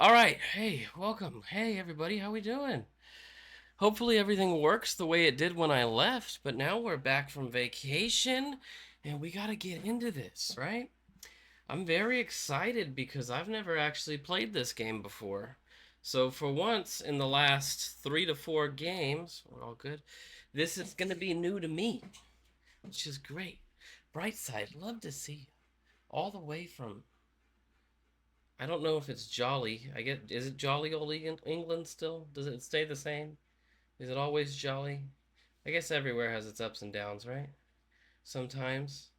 All right, hey, welcome. Hey, everybody, how we doing? Hopefully everything works the way it did when I left, but now we're back from vacation and we got to get into this, right? I'm very excited because I've never actually played this game before. So for once in the last 3 to 4 games, we're all good. This is going to be new to me, which is great. Brightside, love to see you. All the way from I don't know if it's Jolly. Is it Jolly old England still? Does it stay the same? Is it always Jolly? I guess everywhere has its ups and downs, right? Sometimes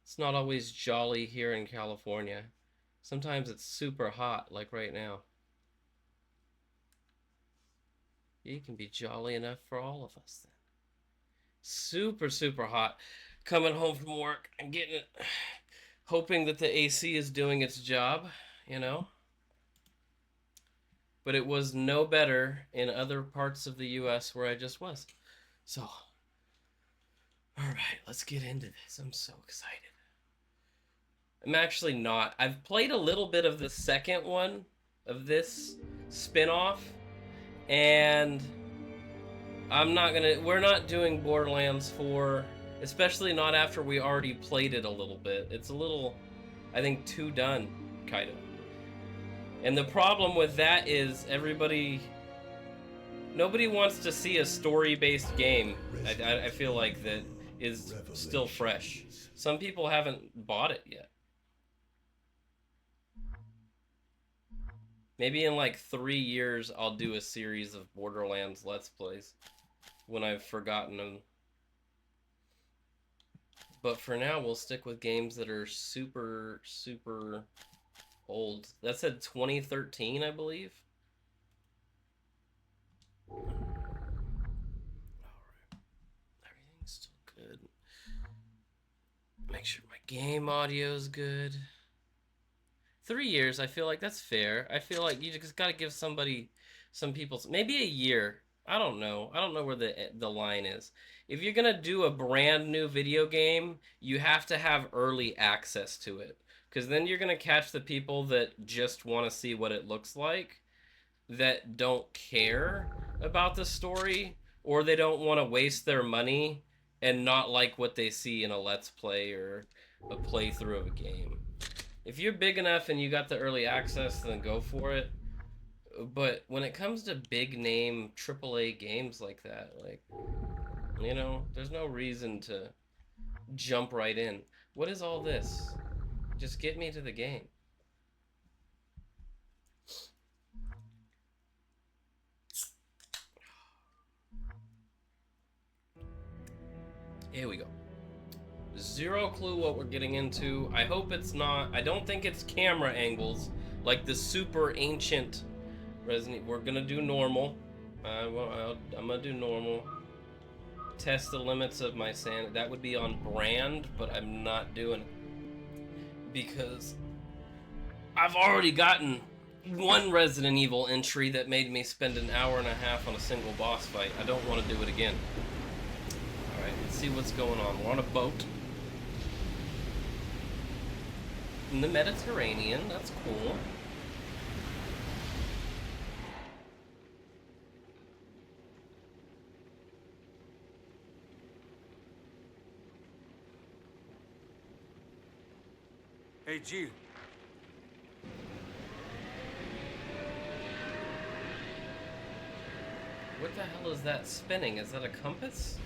it's not always jolly here in California. Sometimes it's super hot, like right now. You can be jolly enough for all of us then. Super, super hot. Coming home from work and getting it, hoping that the AC is doing its job, you know? But it was no better in other parts of the US where I just was. So, all right, let's get into this. I'm so excited. I'm actually not. I've played a little bit of the second one of this spin-off, and we're not doing Borderlands 4, especially not after we already played it a little bit. It's a little, I think, too done, kind of. And the problem with that is nobody wants to see a story-based game. I feel like that is still fresh. Some people haven't bought it yet. Maybe in like 3 years I'll do a series of Borderlands Let's Plays when I've forgotten them. But for now, we'll stick with games that are super, super old. That said 2013, I believe. Alright. Everything's still good. Make sure my game audio is good. 3 years, I feel like that's fair. I feel like you just gotta give some people, maybe a year. I don't know. I don't know where the line is. If you're gonna do a brand new video game, you have to have early access to it, because then you're gonna catch the people that just want to see what it looks like, that don't care about the story, or they don't want to waste their money and not like what they see in a Let's Play or a playthrough of a game. If you're big enough and you got the early access, then go for it. But when it comes to big name AAA games like that, like, there's no reason to jump right in. What is all this? Just get me to the game. Here we go. Zero clue what we're getting into. I hope it's not. I don't think it's camera angles like the super ancient Resident. We're gonna do normal. I'm gonna do normal. Test the limits of my sanity. That would be on brand, but I'm not doing it because I've already gotten one Resident Evil entry that made me spend an hour and a half on a single boss fight. I don't want to do it again. Alright, let's see what's going on. We're on a boat in the Mediterranean. That's cool. Hey, Jill. What the hell is that spinning? Is that a compass?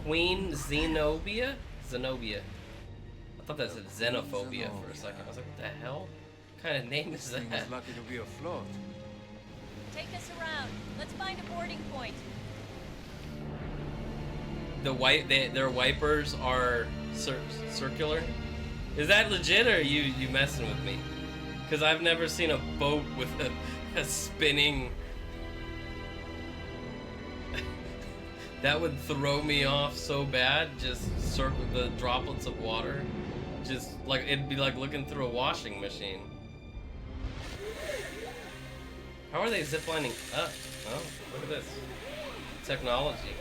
Queen Zenobia? Zenobia. I thought that said xenophobia for a second. I was like, what the hell? What kind of name is that? Thing is lucky to be afloat. Take us around. Let's find a boarding point. Their wipers are circular. Is that legit, or are you messing with me? Because I've never seen a boat with a spinning. That would throw me off so bad. Just circle the droplets of water. Just like it'd be like looking through a washing machine. How are they ziplining up? Oh, look at this. technology.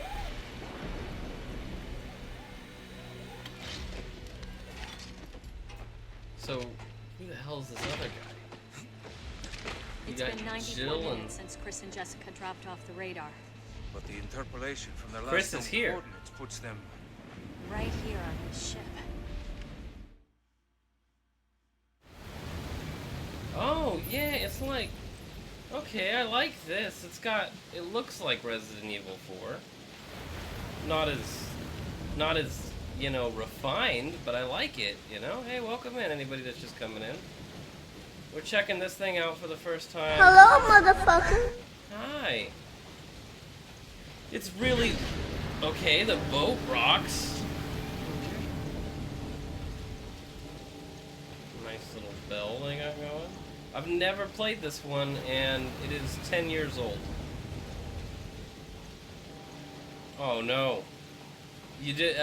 So, who the hell is this other guy? It's been 94 minutes since Chris and Jessica dropped off the radar. But the interpolation from their Chris last is here. coordinates puts them. Right here on this ship. Oh, yeah, it's like... Okay, I like this. It looks like Resident Evil 4. Not as, you know, refined, but I like it, you know? Hey, welcome in, anybody that's just coming in. We're checking this thing out for the first time. Hello, motherfucker. Hi. It's really... Okay, the boat rocks. Nice little bell they got going. I've never played this one, and it is 10 years old. Oh no. You did,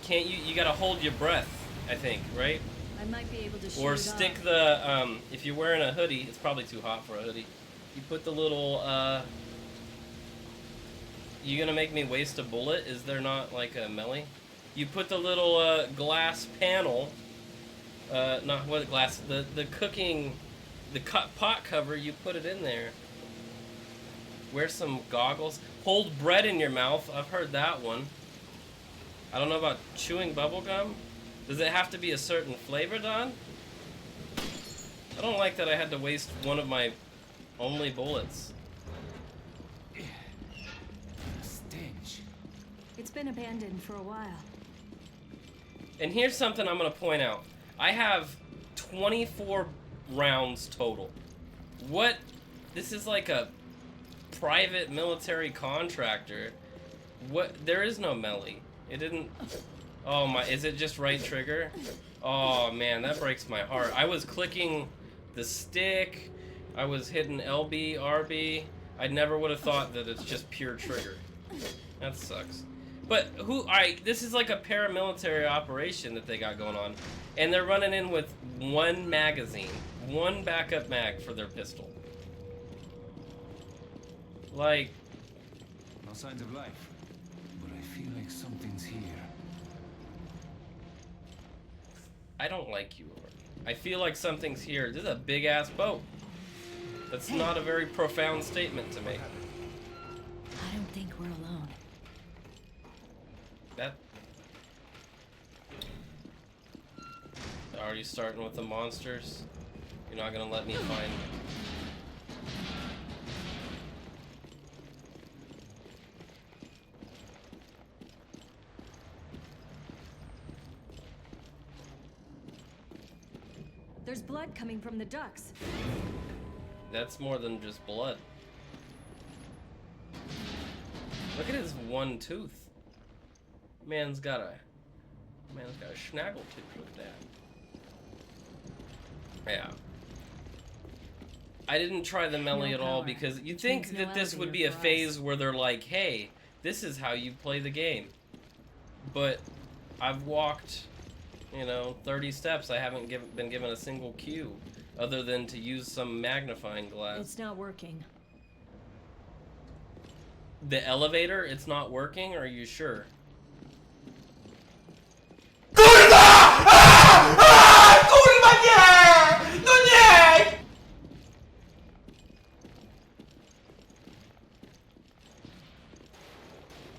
can't you gotta hold your breath, I think, right? I might be able to shoot Or it stick off. the, if you're wearing a hoodie, it's probably too hot for a hoodie. You put the little, you gonna make me waste a bullet? Is there not, like, a melee? You put the little, glass panel, not what glass, the cooking, the pot cover, you put it in there. Wear some goggles. Hold bread in your mouth. I've heard that one. I don't know about chewing bubble gum. Does it have to be a certain flavor, Don? I don't like that I had to waste one of my only bullets. Stench. It's been abandoned for a while. And here's something I'm gonna point out. I have 24 rounds total. What? This is like a private military contractor. What? There is no melee. It didn't... Oh my, is it just right trigger? Oh man, that breaks my heart. I was clicking the stick. I was hitting LB, RB. I never would have thought that it's just pure trigger. That sucks. But this is like a paramilitary operation that they got going on. And they're running in with one magazine. One backup mag for their pistol. Like... No signs of life. But I feel like something's here. I don't like you, Lord. I feel like something's here. This is a big-ass boat. That's not a very profound statement to make. I don't think we're alone. That... Are you starting with the monsters? You're not gonna let me find... There's blood coming from the ducts. That's more than just blood. Look at his one tooth. Man's got a snaggle tooth with that. Yeah. I didn't try the melee at all because you'd think that this would be a phase where they're like, hey, this is how you play the game. But I've walked, you know, 30 steps. I haven't been given a single cue other than to use some magnifying glass. It's not working. The elevator, it's not working? Are you sure?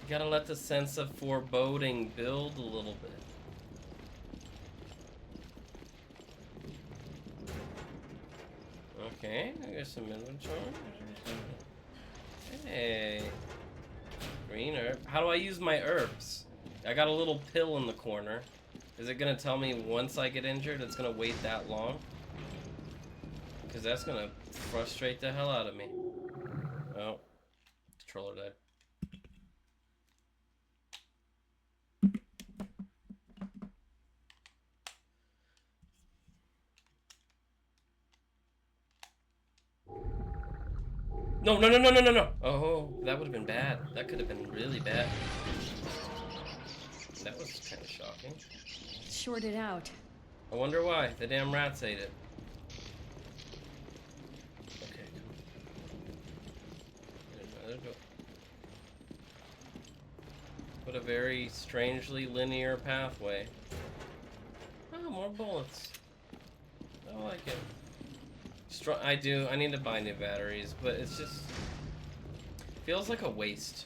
You gotta let the sense of foreboding build a little bit. Okay, I got some inventory. Hey. Green herb. How do I use my herbs? I got a little pill in the corner. Is it gonna tell me once I get injured it's gonna wait that long? Because that's gonna frustrate the hell out of me. Oh. Controller died. No, no, no, no, no, no, no. Oh, that would have been bad. That could have been really bad. That was kind of shocking. Shorted out. I wonder why. The damn rats ate it. Okay. Another door. but a very strangely linear pathway. Oh, more bullets. I like it. I need to buy new batteries, but it's just feels like a waste.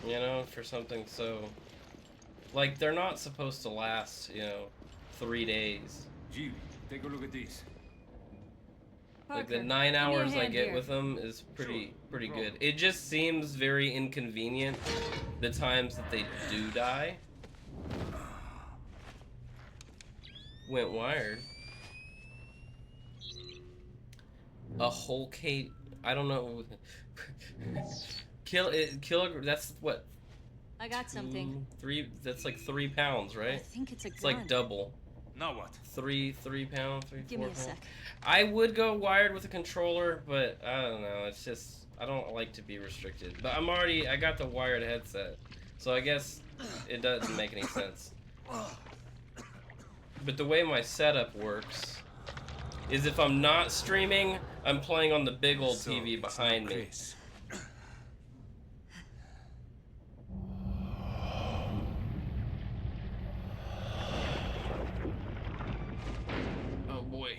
You know, for something so like they're not supposed to last, you know, 3 days. Gee, take a look at these. Like the Parker, 9 give me a hours I hand get here. with them is pretty Sure. good. It just seems very inconvenient the times that they do die. Went wired. A whole Kate. I don't know. Kilogram. That's what. I got something. 3. That's like 3 pounds, I right? think it's a gun. It's like double. Now what? 3 pounds. 3 Give 4 me a pounds. sec. I would go wired with a controller, but I don't know. It's just I don't like to be restricted. But I got the wired headset, so I guess it doesn't make any sense. But the way my setup works is if I'm not streaming, I'm playing on the big old So, TV it's behind not me. Chris. Oh boy.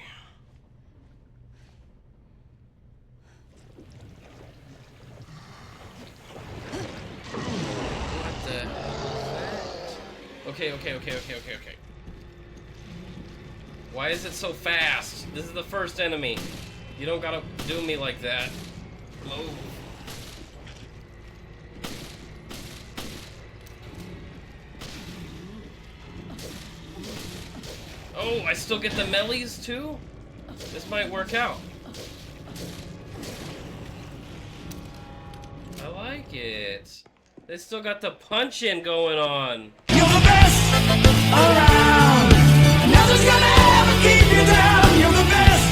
What the hell? Okay. Why is it so fast? This is the first enemy. You don't gotta do me like that. Move. Oh, I still get the mellies too? This might work out. I like it. They still got the punch-in going on. You're the best around. Nothing's gonna ever keep you down. You're the best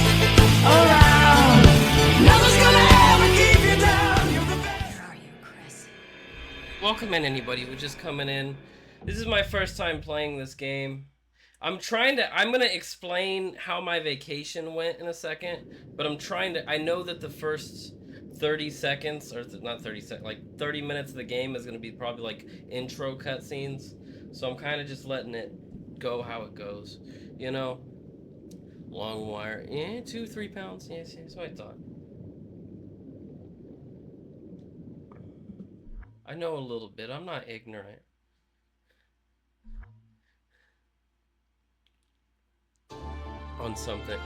around. Nothing's gonna ever keep you down. You're the best. Where are you, Chris? Welcome in anybody who's just coming in. This is my first time playing this game. I'm gonna explain how my vacation went in a second, but I know that the first 30 seconds, or not 30 seconds, like 30 minutes of the game is gonna be probably like intro cutscenes. So I'm kind of just letting it go how it goes, you know? Long wire, 2-3 pounds, yes, what I thought. I know a little bit, I'm not ignorant. On something.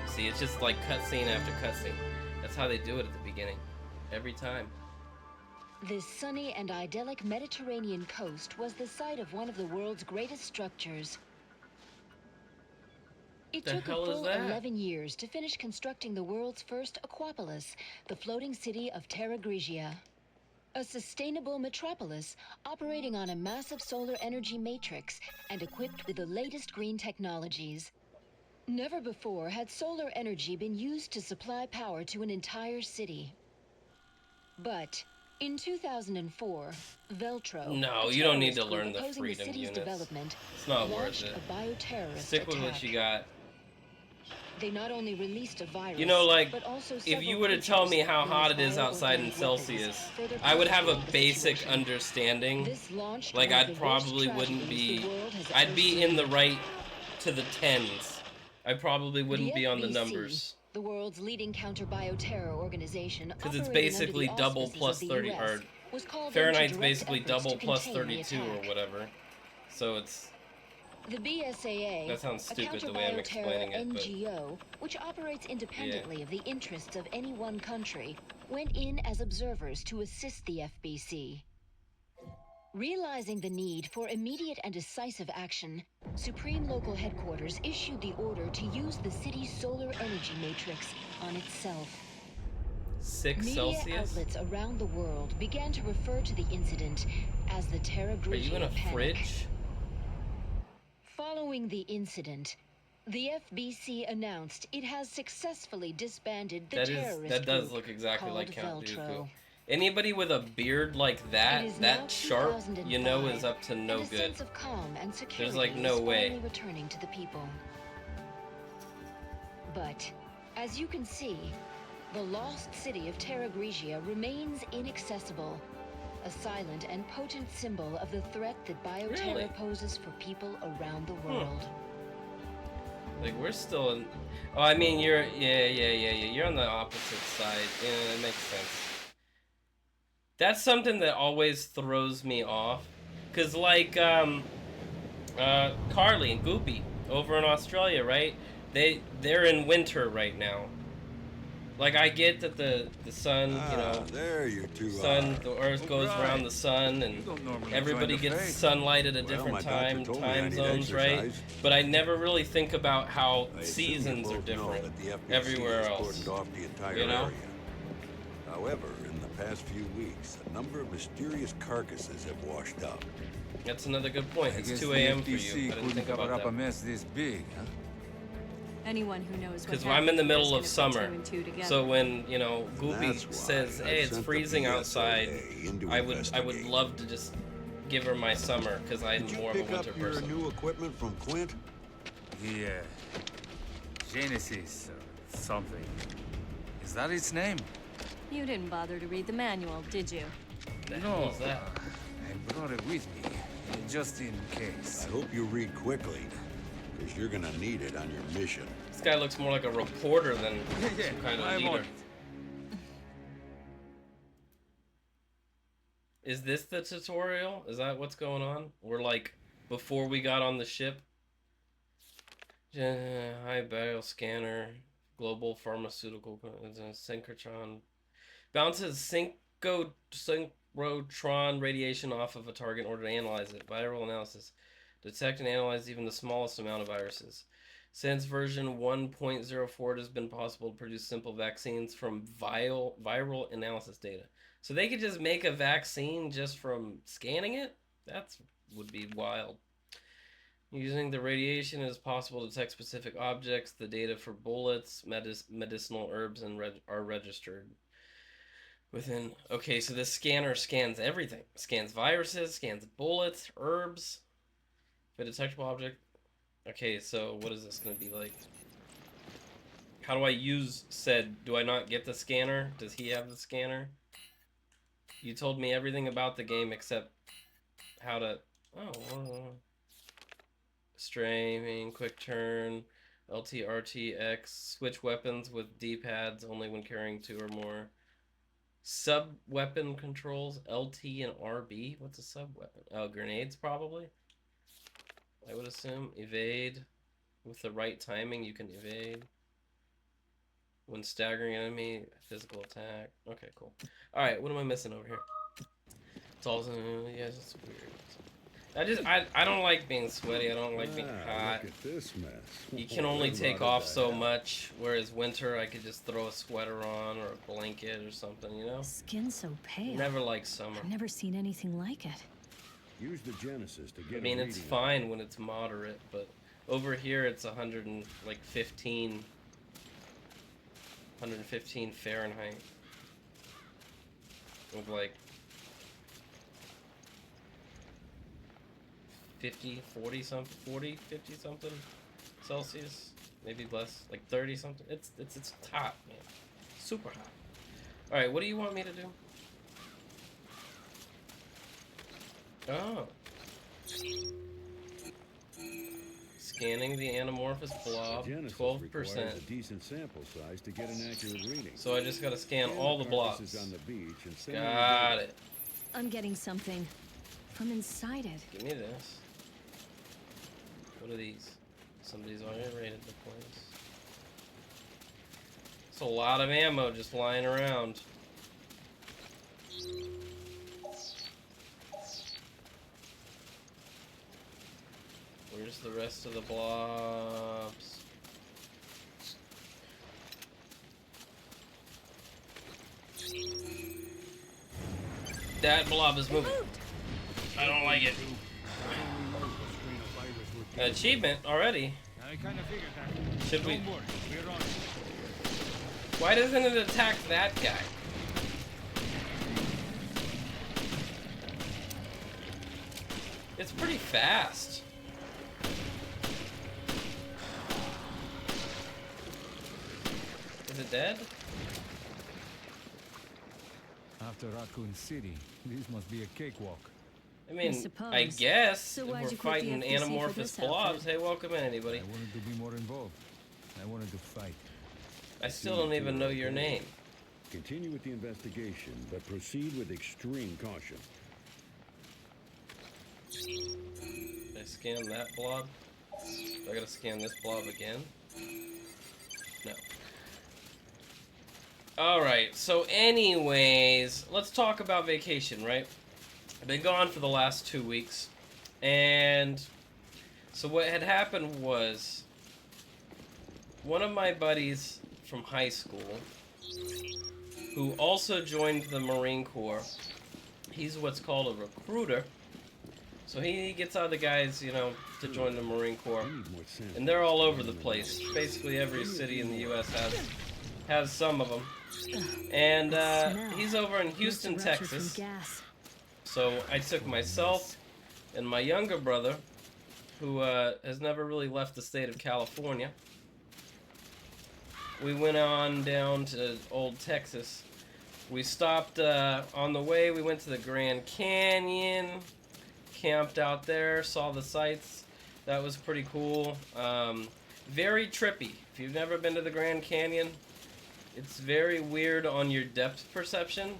See, it's just like cutscene after cutscene. That's how they do it at the beginning. Every time. This sunny and idyllic Mediterranean coast was the site of one of the world's greatest structures. It The took a hell is full that? 11 years to finish constructing the world's first Aquapolis, the floating city of Terra Grigia. A sustainable metropolis operating on a massive solar energy matrix and equipped with the latest green technologies. Never before had solar energy been used to supply power to an entire city. But in 2004, Veltro, No, a you don't need terrorist to group learn the opposing freedom city's units. development, It's not worth launched it. a bioterrorist Stick with attack. what you got. They not only released a virus, You know, like, but also if several you were to tell me creatures how known hot as it is outside in bioorganic Celsius, weapons, further I would have a complicating the basic situation. understanding. This launched Like, one of I'd the probably worst wouldn't tragedies be... the world has I'd ever be in the seen. right to the tens. I probably wouldn't The be on the FBC, numbers. the world's leading counter-bioterror organization, Because it's operating under basically the double auspices plus of the 30, US, or was called in to Fahrenheit's direct basically efforts double to plus contain the 32 or attack. whatever. So it's... The BSAA, That sounds a stupid the way I'm explaining it, but... NGO, which operates independently of the interests of any one country, went in as observers to assist the FBC. Realizing the need for immediate and decisive action, Supreme Local Headquarters issued the order to use the city's solar energy matrix on itself. 6 Media Celsius? outlets around the world began to refer to the incident as the Terra Grigia Are you in a panic. fridge? Following the incident, the FBC announced it has successfully disbanded the terrorist That does group look exactly like called Count Dooku. Veltro. Anybody with a beard like It that, is now that sharp, you know 2005, is up to no and a good. sense of calm and security like no is way. finally returning to the people. But as you can see, the lost city of Terra Grigia remains inaccessible. a silent and potent symbol of the threat that bioterror Really? poses for people around the world. Like, we're still in... Oh, I mean, you're... Yeah. You're on the opposite side. Yeah, that makes sense. That's something that always throws me off. Because, like, Carly and Goopy over in Australia, right? They're in winter right now. Like, I get that the sun, you know, there you two sun, are. the Earth goes around the sun, and don't normally everybody find a gets face. sunlight at a Well, different my doctor told me I time need zones, right? exercise. But I never really think about how I assume seasons you are both know different that the FBC everywhere has else. cordoned off the entire You know? area. However, in the past few weeks, a number of mysterious carcasses have washed up. That's another good point. I It's guess 2 the a.m. for you. FTC I didn't couldn't think cover about up a that. mess this big, huh? Anyone who knows what Because I'm in the happened middle is of gonna put summer, two and two together. so when, you know, Goopy That's why says, I "Hey, it's sent the freezing PSOA outside," into I would investigate. love to just give her my summer because I'm Did you more of a pick up winter your person. new equipment from Clint? The, Genesis or something. Is that its name? You didn't bother to read the manual, did you? The hell is that? I brought it with me, just in case. I hope you read quickly, because you're gonna need it on your mission. This guy looks more like a reporter than Yeah, some kind of I'm on leader. it. Is this the tutorial? Is that what's going on? We're like before we got on the ship. High barrel scanner, global pharmaceutical synchrotron bounces synchrotron radiation off of a target in order to analyze it. Viral analysis, detect and analyze even the smallest amount of viruses. Since version 1.04, it has been possible to produce simple vaccines from viral analysis data. So they could just make a vaccine just from scanning it? That would be wild. Using the radiation, it is possible to detect specific objects. The data for bullets, medicinal herbs, and are registered within. Okay, so this scanner scans everything. Scans viruses, scans bullets, herbs. If a detectable object. Okay, so what is this going to be like? How do I use said? Do I not get the scanner? Does he have the scanner? You told me everything about the game except how to... Oh, streaming, quick turn, LT, RT, X, switch weapons with D-pads only when carrying 2 or more. Sub-weapon controls, LT and RB. What's a sub-weapon? Oh, grenades probably? I would assume. Evade. With the right timing, you can evade. When staggering enemy, physical attack. Okay, cool. Alright, what am I missing over here? It's also... yeah, it's weird. I don't like being sweaty. I don't like being hot. Look at this mess. You can only take off so much, whereas winter I could just throw a sweater on or a blanket or something, you know? Skin so pale. Never liked summer. I've never seen anything like it. Use the Genesis to get I mean, a it's reading. fine when it's moderate, but over here it's 115 Fahrenheit. With like 50, 40 something, 40, 50 something Celsius, maybe less, like 30 something. It's hot, man. Super hot. All right, what do you want me to do? Oh. Scanning the anamorphous blob, Genesis 12%. requires a decent sample size to get an accurate reading. So I just gotta scan Scan all the carcasses blobs. on the beach and send me the Got data. it. I'm getting something from inside it. Give me this. What are these? Somebody's already raided the place. It's a lot of ammo just lying around. Where's the rest of the blobs? That blob is moving. I don't like it. Achievement already. I kind of figured that. Should we? Don't worry, we're on it. Why doesn't it attack that guy? It's pretty fast. Is it dead? After Raccoon City, This must be a cakewalk. I mean, I suppose. guess So if why'd we're you quit the fighting FBC for anamorphous this blobs. outfit? Hey, welcome in, anybody. I wanted to be more involved. I wanted to fight. I still don't even know your name. Continue with the investigation, but proceed with extreme caution. Did I scan that blob? Do I gotta scan this blob again? No. Alright, so anyways, let's talk about vacation, right? I've been gone for the last 2 weeks, and so what had happened was one of my buddies from high school, who also joined the Marine Corps, he's what's called a recruiter, so he gets other guys, you know, to join the Marine Corps, and they're all over the place. Basically every city in the U.S. has some of them, and he's over in Houston, Texas. So I took myself and my younger brother, who has never really left the state of California. We went on down to old Texas. We stopped on the way. We went to the Grand Canyon, camped out there, saw the sights. That was pretty cool. Very trippy. If you've never been to the Grand Canyon, it's very weird on your depth perception,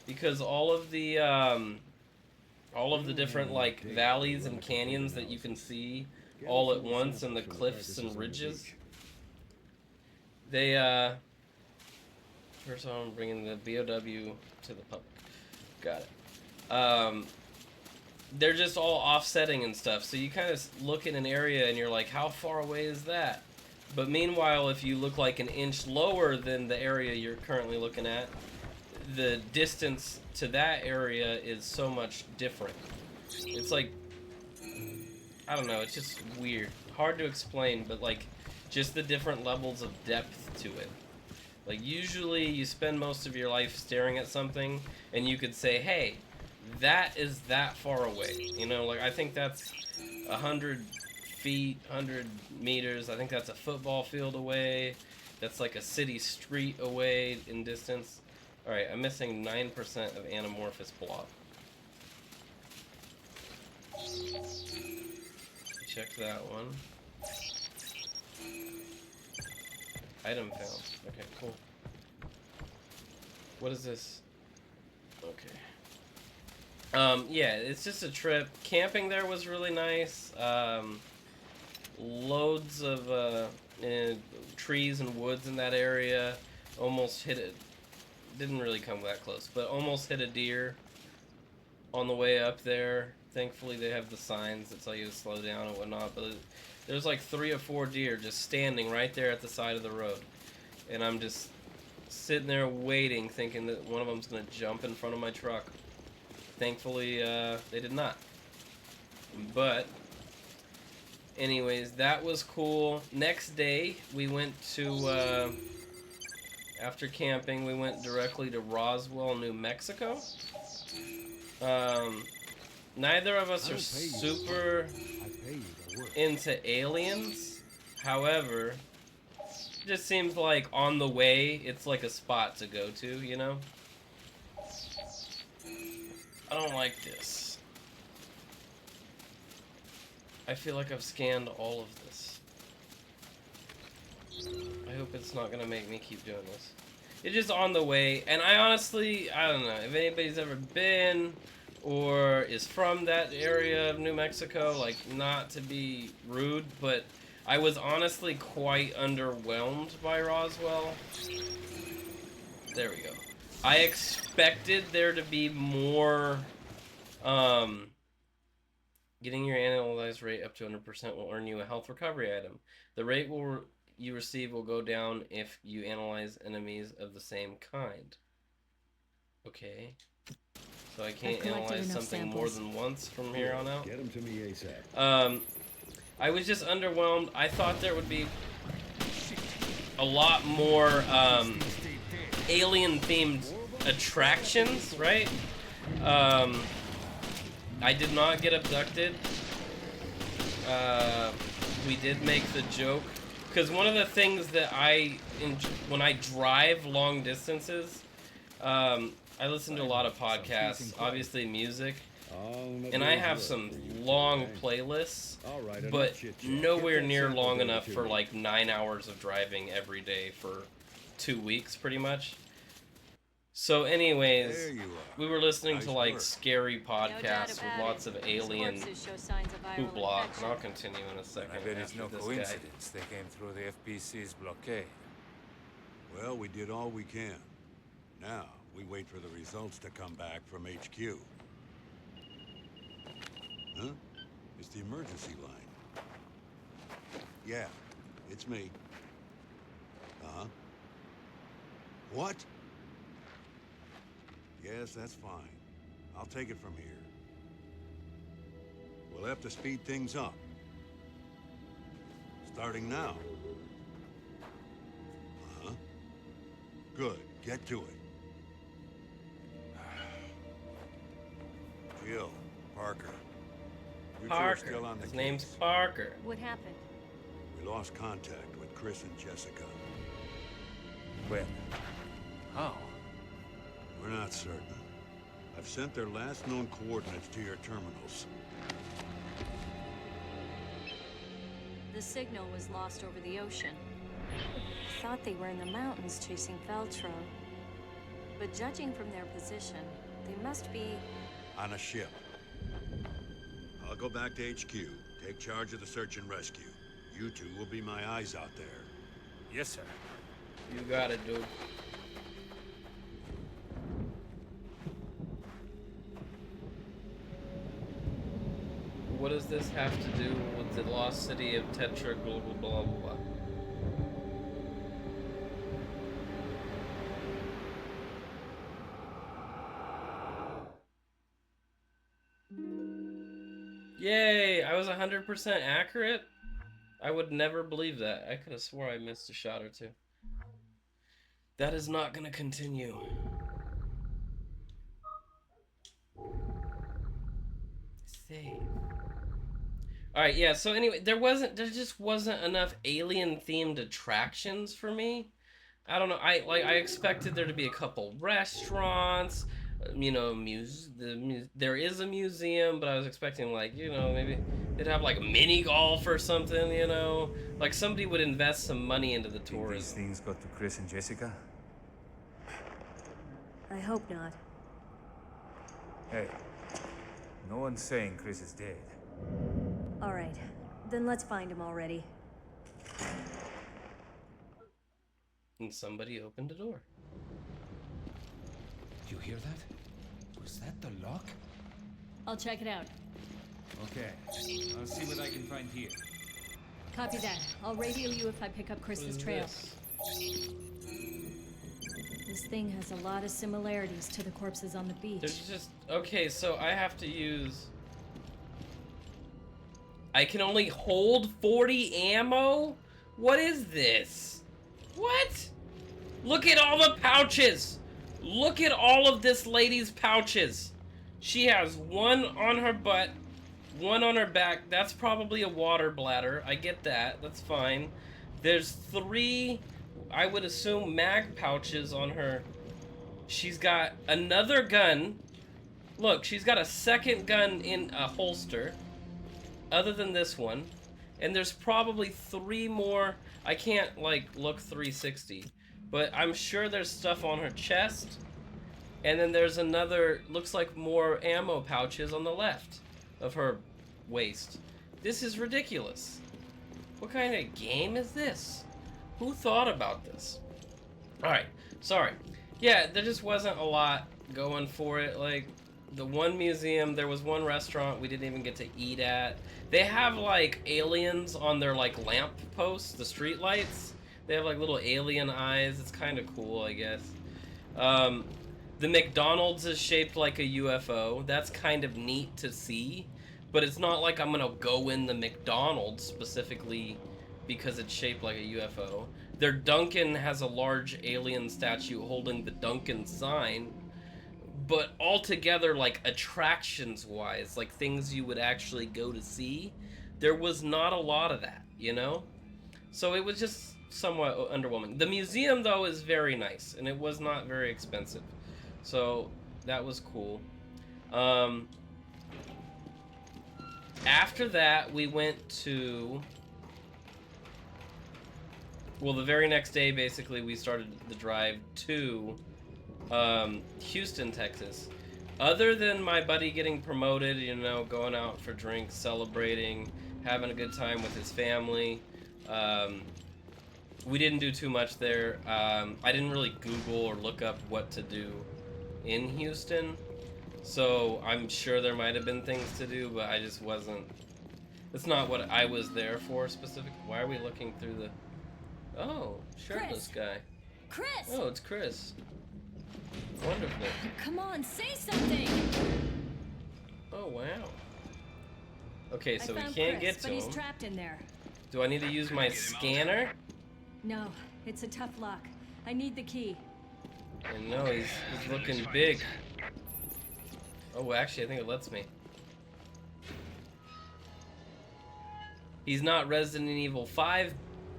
because all of the different like valleys and canyons that you can see all at once, and the cliffs and ridges. They first of all, I'm bringing the BOW to the public. Got it. They're just all offsetting and stuff, so you kind of look in an area and you're like, how far away is that? But meanwhile, if you look like an inch lower than the area you're currently looking at, the distance to that area is so much different. It's like, I don't know, it's just weird. Hard to explain, but like, just the different levels of depth to it. Like, usually you spend most of your life staring at something, and you could say, hey, that is that far away. You know, like, I think that's 100 feet, 100 meters. I think that's a football field away. That's like a city street away in distance. Alright, I'm missing 9% of anamorphous blob. Check that one. Item found. Okay, cool. What is this? Okay. Yeah, it's just a trip. Camping there was really nice. Loads of trees and woods in that area. Almost hit it. Didn't really come that close, but almost hit a deer on the way up there. Thankfully, they have the signs that tell you to slow down and whatnot, but there's like 3 or 4 deer just standing right there at the side of the road. And I'm just sitting there waiting, thinking that one of them's going to jump in front of my truck. Thankfully, they did not. But, anyways, that was cool. Next day, we went to, after camping, we went directly to Roswell, New Mexico. Neither of us are super into aliens. However, it just seems like on the way, it's like a spot to go to, you know? I don't like this. I feel like I've scanned all of this. I hope it's not gonna make me keep doing this. It's just on the way, and I honestly, I don't know, if anybody's ever been or is from that area of New Mexico, like, not to be rude, but I was honestly quite underwhelmed by Roswell. There we go. I expected there to be more, getting your analyze rate up to 100% will earn you a health recovery item. The rate you receive will go down if you analyze enemies of the same kind. Okay. So I can't analyze something more than once from here on out? Get them to me ASAP. I was just underwhelmed. I thought there would be a lot more, alien-themed attractions, right? I did not get abducted. We did make the joke. Because one of the things that when I drive long distances, I listen to a lot of podcasts, obviously music, and I have some long playlists, but nowhere near long enough for like 9 hours of driving every day for 2 weeks, pretty much. So anyways, There you are. we were listening to Nice like work. scary No doubt podcasts with about lots it. of These alien corpses show signs of viral hoopla, and infection. I'll continue in a second I bet it's after no this guy. coincidence they came through the FBC's blockade. Well, we did all we can. Now, we wait for the results to come back from HQ. Huh? It's the emergency line. Yeah, it's me. Uh-huh. What? Yes, that's fine. I'll take it from here. We'll have to speed things up. Starting now. Uh-huh. Good. Get to it. Jill, Parker. You two are Parker. still on the His name's case. Parker. What happened? We lost contact with Chris and Jessica. When? How? We're not certain. I've sent their last known coordinates to your terminals. The signal was lost over the ocean. I thought they were in the mountains chasing Veltro. But judging from their position, they must be... On a ship. I'll go back to HQ, take charge of the search and rescue. You two will be my eyes out there. Yes, sir. You got it, dude. What does this have to do with the lost city of Tetra, blah, blah, blah, blah? Yay! I was 100% accurate? I would never believe that. I could have swore I missed a shot or two. That is not gonna continue. Save. Alright, yeah, so anyway, there just wasn't enough alien themed attractions for me. I don't know, I expected there to be a couple restaurants, you know, there is a museum, but I was expecting, like, you know, maybe they'd have like mini golf or something, you know, like somebody would invest some money into the Think these tourism. things got to Chris and Jessica? I hope not. Hey, no one's saying Chris is dead. All right, then let's find him already. And somebody opened a door. You hear that? Was that the lock? I'll check it out. Okay, I'll see what I can find here. Copy that. I'll radio you if I pick up What Chris's is trail. this? This thing has a lot of similarities to the corpses on the beach. There's just okay, so I have to use. I can only hold 40 ammo? What is this? What? Look at all the pouches! Look at all of this lady's pouches! She has one on her butt, one on her back. That's probably a water bladder. I get that. That's fine. There's 3, I would assume, mag pouches on her. She's got another gun. Look, she's got a second gun in a holster, other than this one. And there's probably 3 more. I can't, like, look 360. But I'm sure there's stuff on her chest. And then there's another, looks like more ammo pouches on the left of her waist. This is ridiculous. What kind of game is this? Who thought about this? Alright, sorry. Yeah, there just wasn't a lot going for it. Like, the one museum, there was one restaurant we didn't even get to eat at. They have, like, aliens on their, like, lamp posts, the street lights. They have, like, little alien eyes. It's kind of cool, I guess. The McDonald's is shaped like a UFO. That's kind of neat to see. But it's not like I'm gonna go in the McDonald's specifically because it's shaped like a UFO. Their Dunkin' has a large alien statue holding the Dunkin' sign. But altogether, like, attractions-wise, like things you would actually go to see, there was not a lot of that, you know? So it was just somewhat underwhelming. The museum, though, is very nice, and it was not very expensive. So that was cool. After that, we went to... Well, the very next day, basically, we started the drive to Houston, Texas. Other than my buddy getting promoted, you know, going out for drinks, celebrating, having a good time with his family, we didn't do too much there. I didn't really Google or look up what to do in Houston, so I'm sure there might have been things to do, but I just wasn't... It's not what I was there for specific. Why are we looking through the... Oh, shirtless guy. Chris! Oh, it's Chris. Wonderful. Come on, say something! Oh, wow. Okay, so we I found can't Chris, get to but he's him. trapped in there. Do I need to use my scanner? No, it's a tough lock. I need the key. I know, he's looking big. Oh, actually, I think it lets me. He's not Resident Evil 5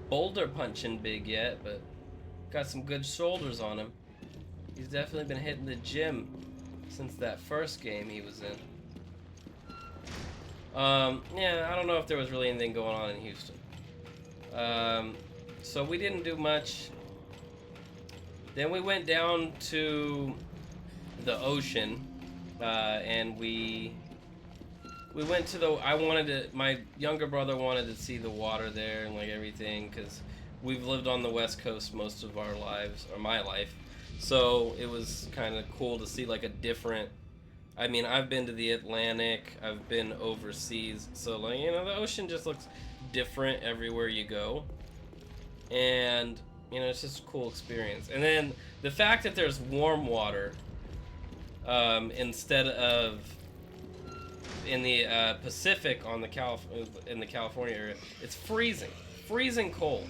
boulder punching big yet, but got some good shoulders on him. He's definitely been hitting the gym since that first game he was in. Yeah, I don't know if there was really anything going on in Houston. So we didn't do much. Then we went down to the ocean, and we went to the... My younger brother wanted to see the water there and like everything, because we've lived on the West Coast most of our lives, or my life. So it was kind of cool to see like a different... I mean, I've been to the Atlantic, I've been overseas, so like, you know, the ocean just looks different everywhere you go. And, you know, it's just a cool experience. And then the fact that there's warm water instead of in the Pacific on the in the California area, it's freezing cold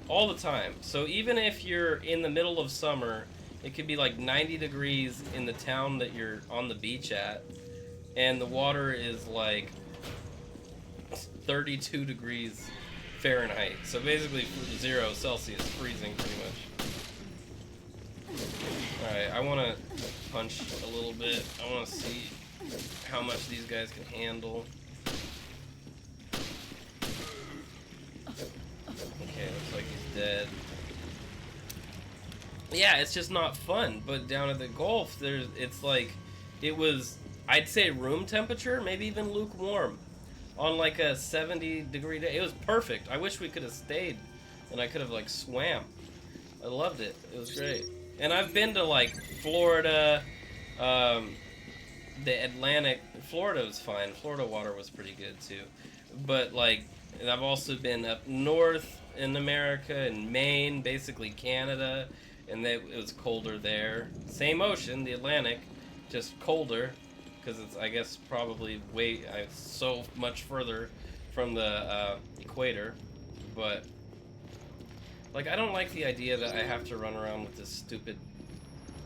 all the time. So even if you're in the middle of summer, it could be like 90 degrees in the town that you're on the beach at, and the water is like 32 degrees Fahrenheit. So basically 0 Celsius, freezing pretty much. Alright, I want to punch a little bit. I want to see how much these guys can handle. Okay, looks like he's dead. Yeah, it's just not fun. But down at the Gulf, it's like, it was, I'd say room temperature, maybe even lukewarm, on like a 70-degree day. It was perfect. I wish we could have stayed, and I could have like swam. I loved it. It was great. And I've been to like Florida, the Atlantic. Florida was fine. Florida water was pretty good too. But like, I've also been up north in America, in Maine, basically Canada, and it was colder there. Same ocean, the Atlantic, just colder, because it's, I guess, probably so much further from the equator. But like, I don't like the idea that I have to run around with this stupid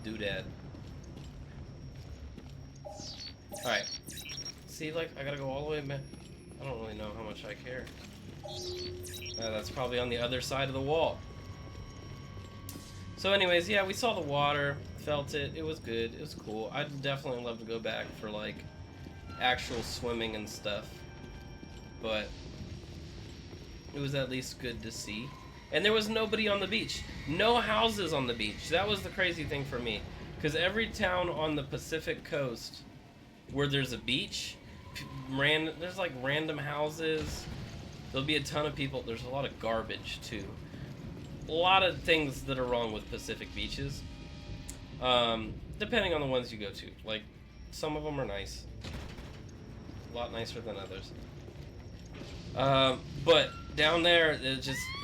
doodad. Alright. See, like, I gotta go all the way back. I don't really know how much I care. That's probably on the other side of the wall. So anyways, yeah, we saw the water, felt it, it was good, it was cool. I'd definitely love to go back for, like, actual swimming and stuff. But it was at least good to see. And there was nobody on the beach. No houses on the beach. That was the crazy thing for me. Because every town on the Pacific coast where there's a beach, there's like random houses. There'll be a ton of people. There's a lot of garbage too. A lot of things that are wrong with Pacific beaches. Depending on the ones you go to. Like, some of them are nice. A lot nicer than others. But down there,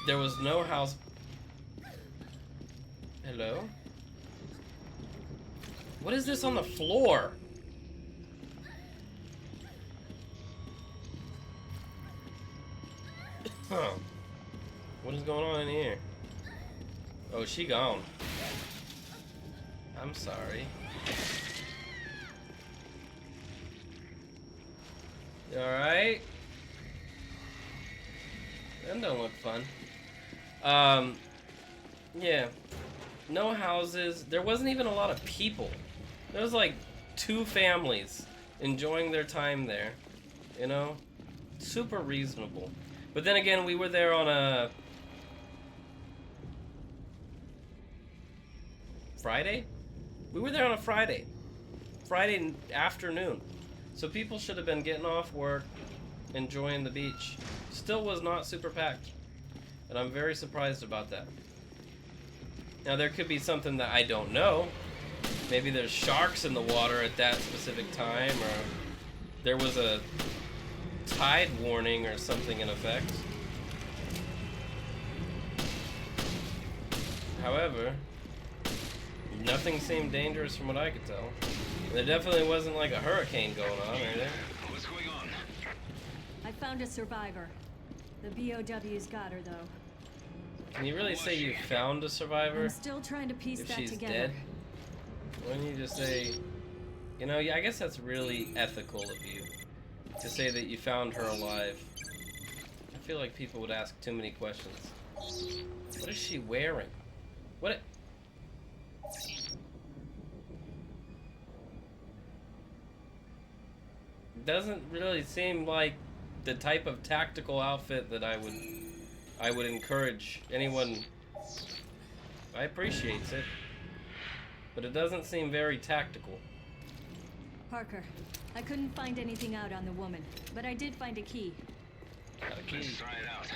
there was no house. Hello? What is this on the floor? Huh. What is going on in here? Oh, she gone. I'm sorry. You alright? That don't look fun. Yeah. No houses. There wasn't even a lot of people. There was like 2 families enjoying their time there. You know? Super reasonable. But then again, we were there on a Friday? We were there on a Friday. Friday afternoon. So people should have been getting off work, enjoying the beach. Still was not super packed. And I'm very surprised about that. Now there could be something that I don't know. Maybe there's sharks in the water at that specific time, or there was a tide warning or something in effect. However, nothing seemed dangerous from what I could tell. There definitely wasn't like a hurricane going on or anything. What's going on? I found a survivor. The BOW's got her, though. Can you really say you found a survivor I'm still trying to piece if that she's together. dead? Why don't you just say, you know, yeah, I guess that's really ethical of you to say that you found her alive. I feel like people would ask too many questions. What is she wearing? What? Doesn't really seem like the type of tactical outfit that I would encourage anyone. I appreciate it, but it doesn't seem very tactical. Parker, I couldn't find anything out on the woman, but I did find a key. Got a key. Let's try it out.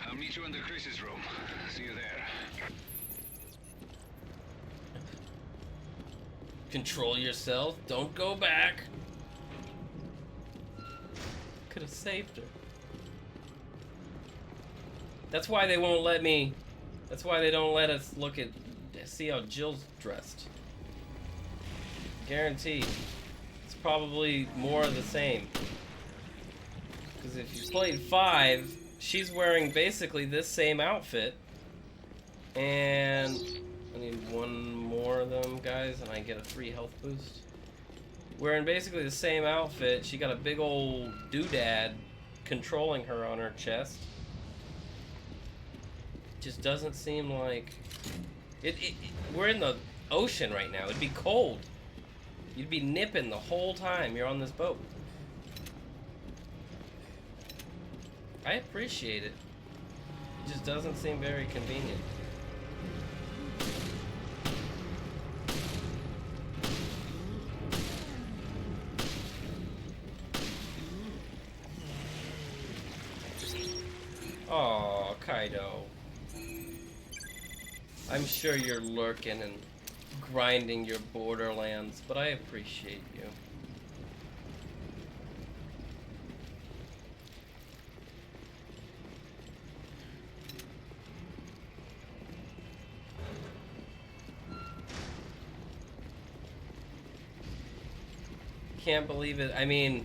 I'll meet you in the Chris's room. See you there. Control yourself. Don't go back. Could have saved her. That's why they won't let me. That's why they don't let us look at, see how Jill's dressed. Guaranteed. It's probably more of the same. Because if you played 5, she's wearing basically this same outfit. And I need one more of them, guys, and I get a free health boost. Wearing basically the same outfit. She got a big old doodad controlling her on her chest. Just doesn't seem like we're in the ocean right now. It'd be cold. You'd be nipping the whole time you're on this boat. I appreciate it. It just doesn't seem very convenient. Aw, Kaido. I'm sure you're lurking and grinding your borderlands, but I appreciate you. Can't believe it. I mean,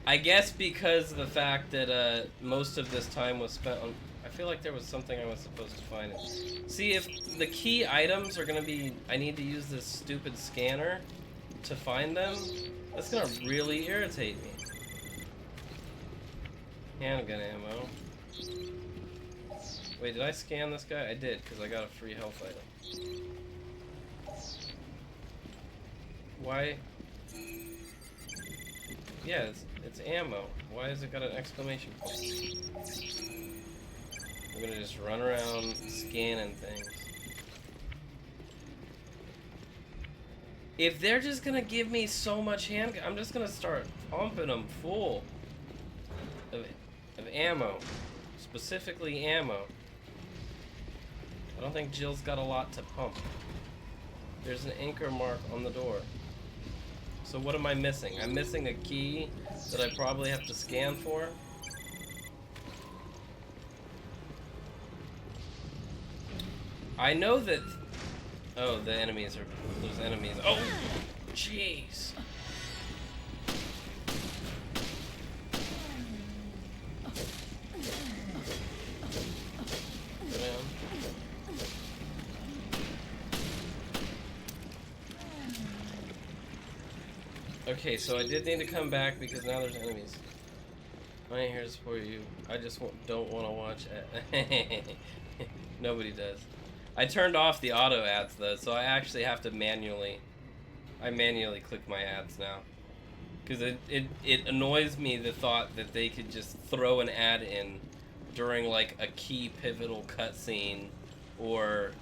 I guess because of the fact that most of this time was spent on... I feel like there was something I was supposed to find. See, if the key items are gonna be... I need to use this stupid scanner to find them, that's gonna really irritate me. Handgun ammo. Wait, did I scan this guy? I did, because I got a free health item. Why? Yeah, it's ammo. Why has it got an exclamation point? I'm gonna just run around scanning things. If they're just gonna give me so much handgun, I'm just gonna start pumping them full of ammo. Specifically ammo. I don't think Jill's got a lot to pump. There's an anchor mark on the door. So what am I missing? I'm missing a key that I probably have to scan for. I know that... Oh, the enemies are... There's enemies. Oh! Jeez! Go down. Okay, so I did need to come back because now there's enemies. My here's for you. I just don't want to watch it. Nobody does. I turned off the auto ads though, so I actually have to manually click my ads now. Because it annoys me the thought that they could just throw an ad in during like a key pivotal cutscene or,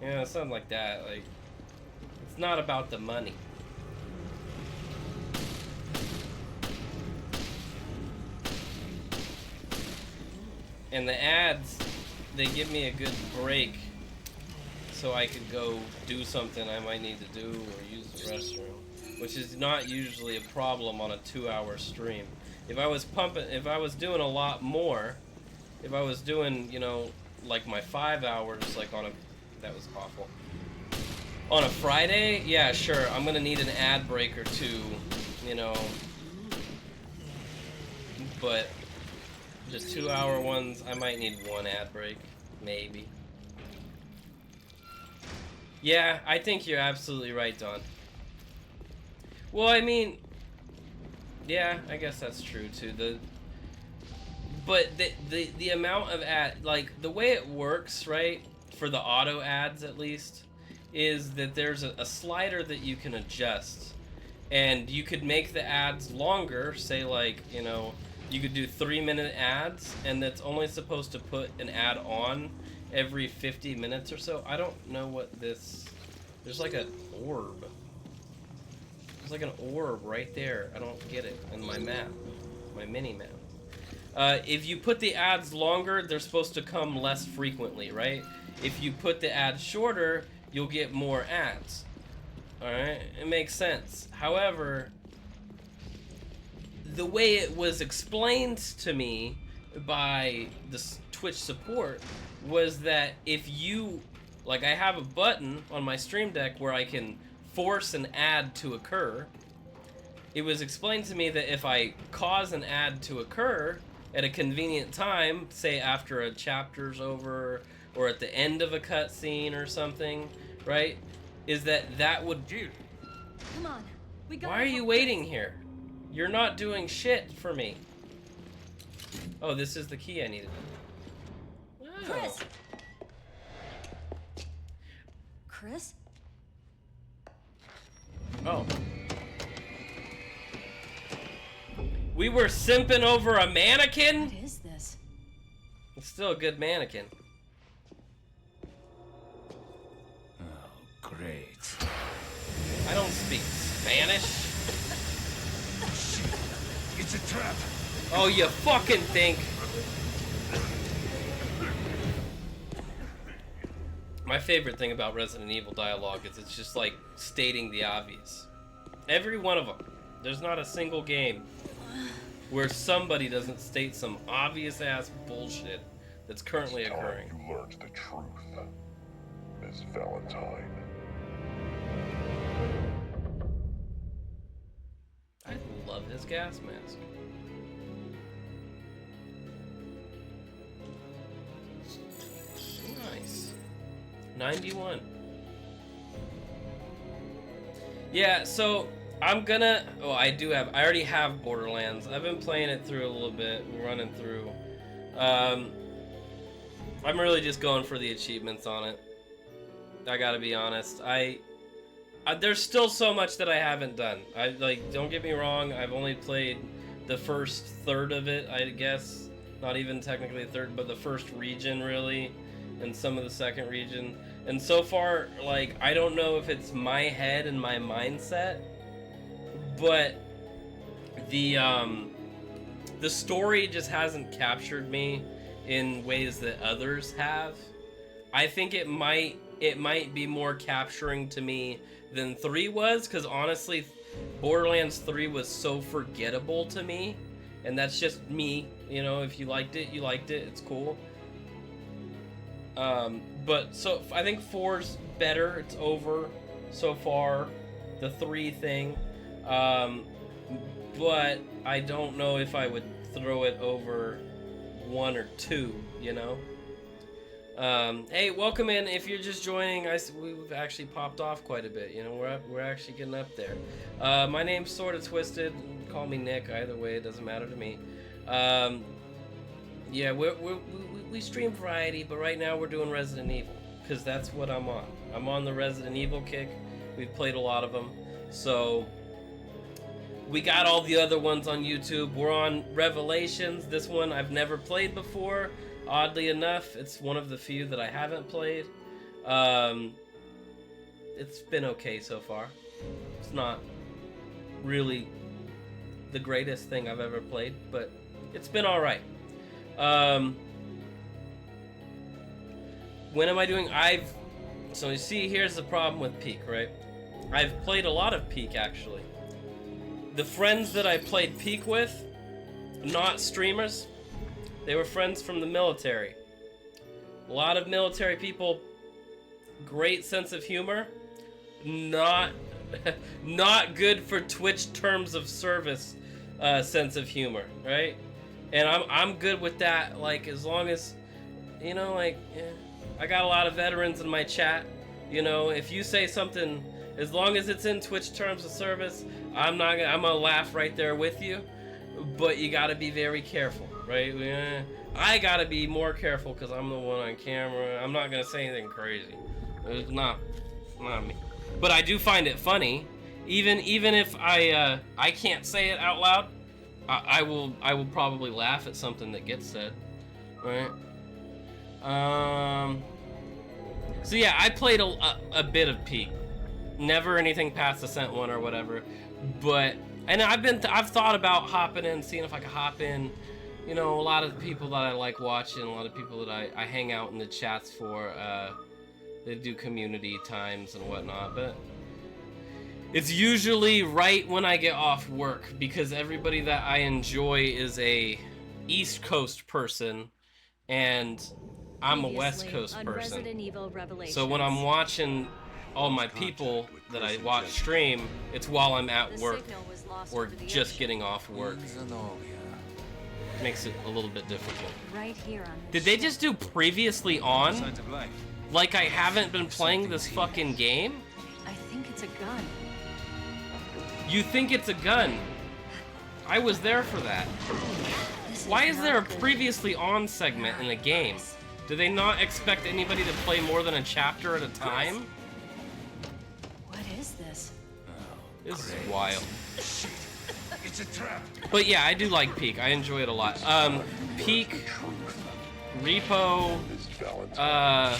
you know, something like that. Like, it's not about the money. And the ads, they give me a good break so I could go do something I might need to do or use the restroom, which is not usually a problem on a 2-hour stream. If I was doing a lot more, if I was doing, you know, like my 5 hours, like that was awful. On a Friday, yeah, sure, I'm gonna need an ad break or two, you know, but the 2-hour ones, I might need one ad break, maybe. Yeah, I think you're absolutely right, Don. Well, I mean, yeah, I guess that's true too. But the amount of ad, like the way it works, right, for the auto ads at least, is that there's a slider that you can adjust, and you could make the ads longer. Say like, you know, you could do 3-minute ads, and that's only supposed to put an ad on every 50 minutes or so. I don't know what this... There's like an orb. There's like an orb right there. I don't get it in my map. My mini-map. If you put the ads longer, they're supposed to come less frequently, right? If you put the ads shorter, you'll get more ads. Alright? It makes sense. However, the way it was explained to me by the Twitch support was that if you, like, I have a button on my stream deck where I can force an ad to occur. It was explained to me that if I cause an ad to occur at a convenient time, say after a chapter's over or at the end of a cutscene or something, right, is that would... Dude, come on. We got. Why are you waiting here? You're not doing shit for me. Oh, this is the key I needed. Oh. Chris. Chris? Oh. We were simping over a mannequin? What is this? It's still a good mannequin. Oh, great. I don't speak Spanish. It's a trap. Oh, you fucking think. My favorite thing about Resident Evil dialogue is it's just like stating the obvious. Every one of them. There's not a single game where somebody doesn't state some obvious ass bullshit that's currently occurring. You learned the truth, Miss Valentine. I love his gas mask. Nice. 91. Yeah, so I'm gonna... Oh, I already have Borderlands. I've been playing it through a little bit, running through. I'm really just going for the achievements on it. I gotta be honest. There's still so much that I haven't done. Don't get me wrong, I've only played the first third of it, I guess. Not even technically a third, but the first region, really, and some of the second region. And so far, like, I don't know if it's my head and my mindset, but the story just hasn't captured me in ways that others have. I think it might be more capturing to me than 3 was, because honestly, Borderlands 3 was so forgettable to me, and that's just me. You know, if you liked it, you liked it. It's cool. But so I think 4's better. It's over so far, the 3 thing. But I don't know if I would throw it over 1 or 2. You know. Hey, welcome in. If you're just joining, we've actually popped off quite a bit. You know, we're actually getting up there. My name's Sorta Twisted. Call me Nick. Either way, it doesn't matter to me. Yeah, we stream variety, but right now we're doing Resident Evil because that's what I'm on. I'm on the Resident Evil kick. We've played a lot of them. So we got all the other ones on YouTube. We're on Revelations. This one I've never played before. Oddly enough, it's one of the few that I haven't played. It's been okay so far. It's not really the greatest thing I've ever played, but it's been alright. When am I doing? So you see, here's the problem with Peak, right? I've played a lot of Peak, actually. The friends that I played Peak with, not streamers, they were friends from the military. A lot of military people, great sense of humor, not not good for Twitch terms of service sense of humor, right? And I'm good with that, like, as long as, you know, like, yeah. I got a lot of veterans in my chat. You know, if you say something, as long as it's in Twitch terms of service, I'm gonna laugh right there with you. But you gotta be very careful, right? Yeah. I gotta be more careful because I'm the one on camera. I'm not gonna say anything crazy. It's not me. But I do find it funny, even if I can't say it out loud. I will probably laugh at something that gets said, right? So yeah, I played a bit of Peak. Never anything past Ascent 1 or whatever, but I've thought about hopping in, seeing if I could hop in. You know, a lot of the people that I like watching, a lot of people that I hang out in the chats for, they do community times and whatnot, but it's usually right when I get off work, because everybody that I enjoy is a East Coast person, and I'm a West Coast on person. Resident Evil Revelations. So when I'm watching all my people that I watch stream, it's while I'm at The work signal was lost or over the just ocean. getting off work. Makes it a little bit difficult. Right here on Did they just do previously on? Signs of life. Like I haven't been playing this fucking game? I think it's a gun. You think it's a gun? I was there for that. Why is there a previously on segment in the game? Do they not expect anybody to play more than a chapter at a time? What is this? This is wild. It's a trap. But yeah, I do like Peak. I enjoy it a lot. Peak, Repo, Is Valentine.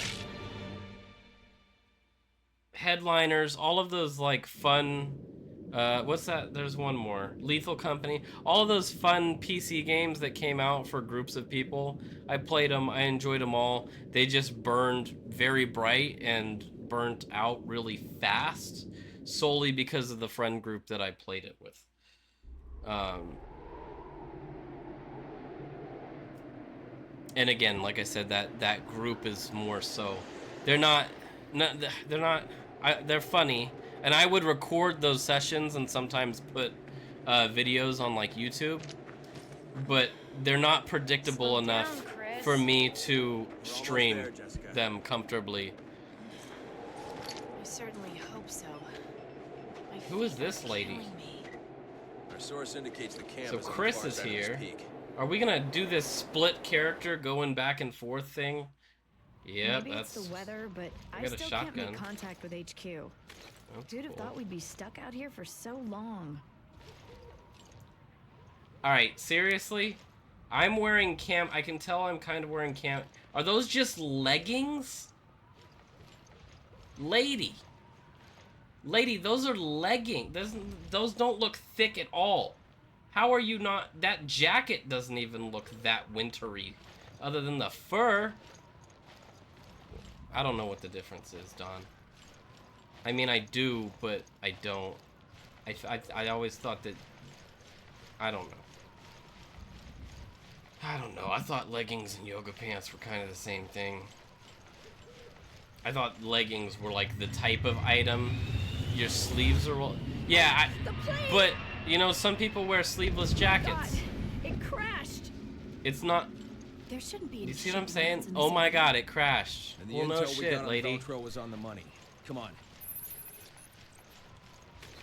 Headliners, all of those like fun, what's that? There's one more. Lethal Company. All of those fun PC games that came out for groups of people. I played them. I enjoyed them all. They just burned very bright and burnt out really fast, solely because of the friend group that I played it with. And again, like I said, that group is more so. They're funny, and I would record those sessions and sometimes put videos on like YouTube, but they're not predictable Slow down, enough Chris. for me to stream them comfortably. I certainly hope so. My Who is feet are this lady? killing me. Our source indicates the camp So is on the Chris far is side of this here. peak. Are we gonna do this split character going back and forth thing? Yeah, Maybe that's. it's the weather, but I got a still can't shotgun. make contact with HQ. That's Who'd have cool. thought we'd be stuck out here for so long? Alright, seriously? I'm wearing cam. I can tell I'm kind of wearing cam. Are those just leggings? Lady, those are leggings. Those don't look thick at all. How are you not? That jacket doesn't even look that wintry, other than the fur. I don't know what the difference is, Don. I mean, I do, but I don't. I always thought that. I don't know. I thought leggings and yoga pants were kind of the same thing. I thought leggings were like the type of item. Your sleeves are. Yeah, but you know, some people wear sleeveless jackets. It crashed. It's not. There shouldn't be any You see what I'm shipping saying? lines in this Oh my area. god, it crashed. And the Well, no intel we shit, got on lady. Veltro was on the money. Come on.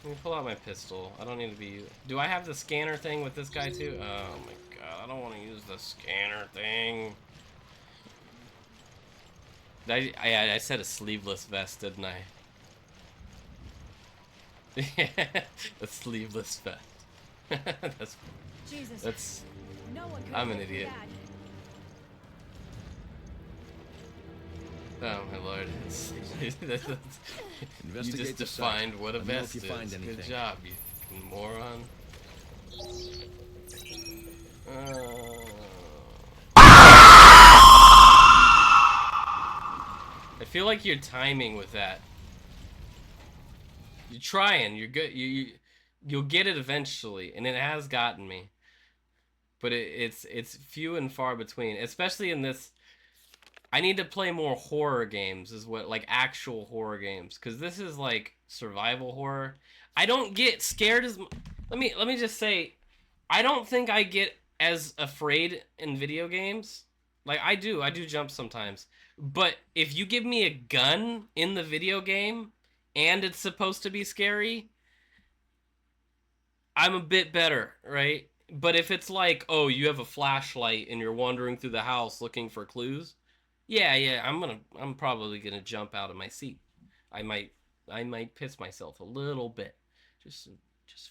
Let me pull out my pistol. I don't need to be. Do I have the scanner thing with this guy too? Oh my god, I don't want to use the scanner thing. I said a sleeveless vest, didn't I? Yeah, a sleeveless vest. Jesus. That's. No one could I'm an have idiot. Oh my lord! You just defined what a vest is. Good job, you fucking moron. I feel like you're timing with that. You're trying. You're good. You'll get it eventually, and it has gotten me. But it's few and far between, especially in this. I need to play more horror games, is what, like actual horror games, because this is like survival horror. I don't get scared as. Let me just say, I don't think I get as afraid in video games. Like I do jump sometimes. But if you give me a gun in the video game and it's supposed to be scary, I'm a bit better, right? But if it's like, oh, you have a flashlight and you're wandering through the house looking for clues, yeah, I'm probably gonna jump out of my seat. I might piss myself a little bit, just a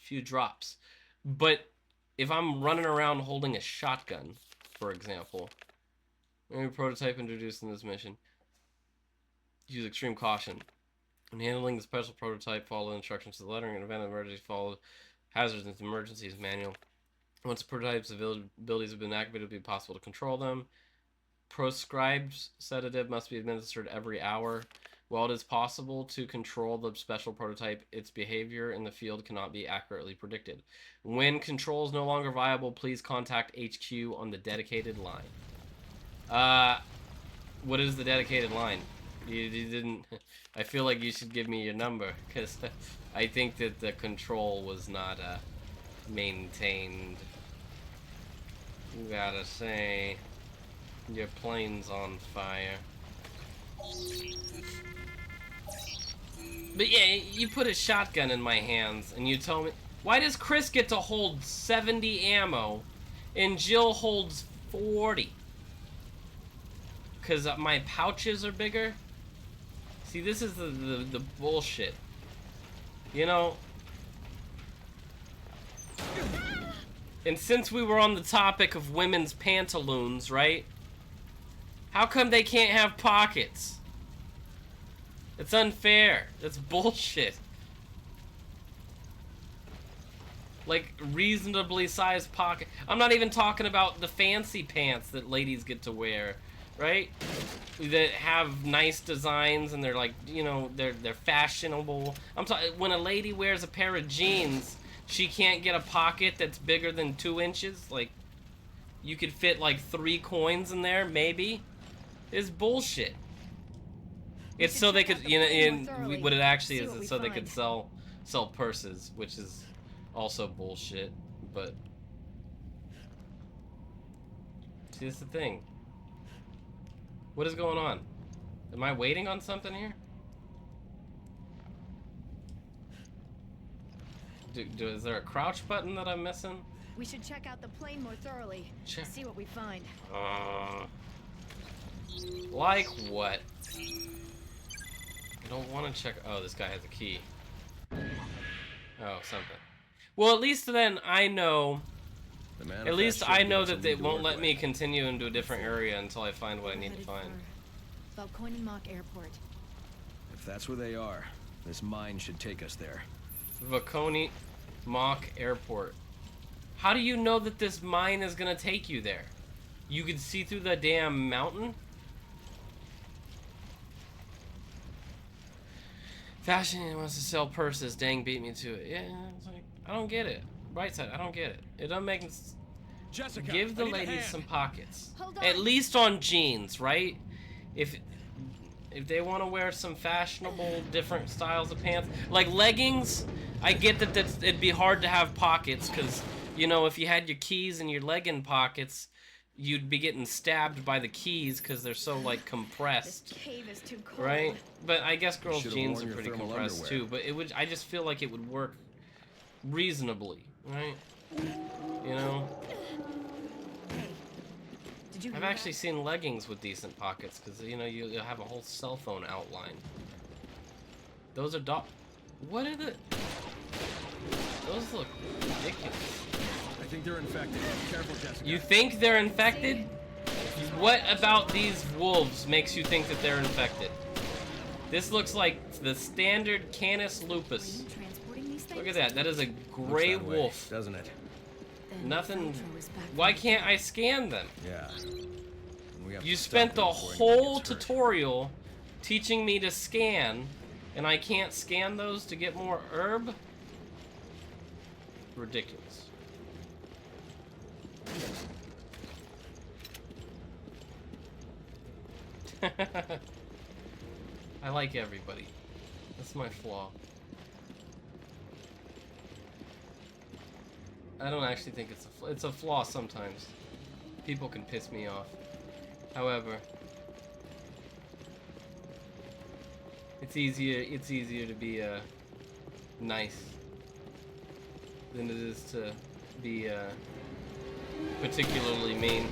few drops. But if I'm running around holding a shotgun, for example, any prototype introduced in this mission, use extreme caution. When handling the special prototype, follow instructions to the letter. In event of emergency, follow hazards and emergencies manual. Once the prototype's abilities have been activated, it will be possible to control them. Proscribed sedative must be administered every hour. While it is possible to control the special prototype, its behavior in the field cannot be accurately predicted. When control is no longer viable, please contact HQ on the dedicated line. What is the dedicated line? You didn't. I feel like you should give me your number, because I think that the control was not maintained. Gotta say, your plane's on fire. But yeah, you put a shotgun in my hands and you tell me, why does Chris get to hold 70 ammo and Jill holds 40? Because my pouches are bigger? See, this is the bullshit. You know? And since we were on the topic of women's pantaloons, right? How come they can't have pockets? It's unfair. That's bullshit. Like, reasonably sized pocket. I'm not even talking about the fancy pants that ladies get to wear, right? That have nice designs and they're like, you know, they're fashionable. I'm talking when a lady wears a pair of jeans, she can't get a pocket that's bigger than 2 inches. Like, you could fit like 3 coins in there, maybe. It's bullshit. It's so they could, you know, what it actually is, it's so they could sell purses, which is also bullshit. But see, that's the thing. What is going on? Am I waiting on something here? Is there a crouch button that I'm missing? We should check out the plane more thoroughly. See what we find. Like what? I don't want to check. Oh, this guy has a key. Oh, something. Well, at least then I know. At least I know that they won't let me continue into a different area until I find what I need to find. Valentine Airport. If that's where they are, this mine should take us there. Valentine Airport. How do you know that this mine is gonna take you there? You can see through the damn mountain? Fashion wants to sell purses. Dang, beat me to it. Yeah, it's like, I don't get it. Right side, I don't get it. It doesn't make sense. Jessica, give the ladies some pockets. Hold on. At least on jeans, right? If they want to wear some fashionable, different styles of pants, like leggings, I get that it'd be hard to have pockets, because, you know, if you had your keys in your legging pockets, you'd be getting stabbed by the keys because they're so, like, compressed. This cave is too cold. Right? But I guess girls' jeans are pretty compressed too. But I just feel like it would work reasonably, right? You know? Hey, did you I've actually seen leggings with decent pockets, because, you know, you'll have a whole cell phone outline. Those are what are the... Those look ridiculous. I think they're infected. Careful, Jessica. You think they're infected? What about these wolves makes you think that they're infected? This looks like the standard Canis lupus. Look at that. That is a gray wolf. Doesn't it? Nothing. Why can't I scan them? Yeah. You spent the whole tutorial teaching me to scan, and I can't scan those to get more herb? Ridiculous. I like everybody. That's my flaw. I don't actually think it's a flaw sometimes. People can piss me off. However, it's easier to be nice than it is to be particularly mean.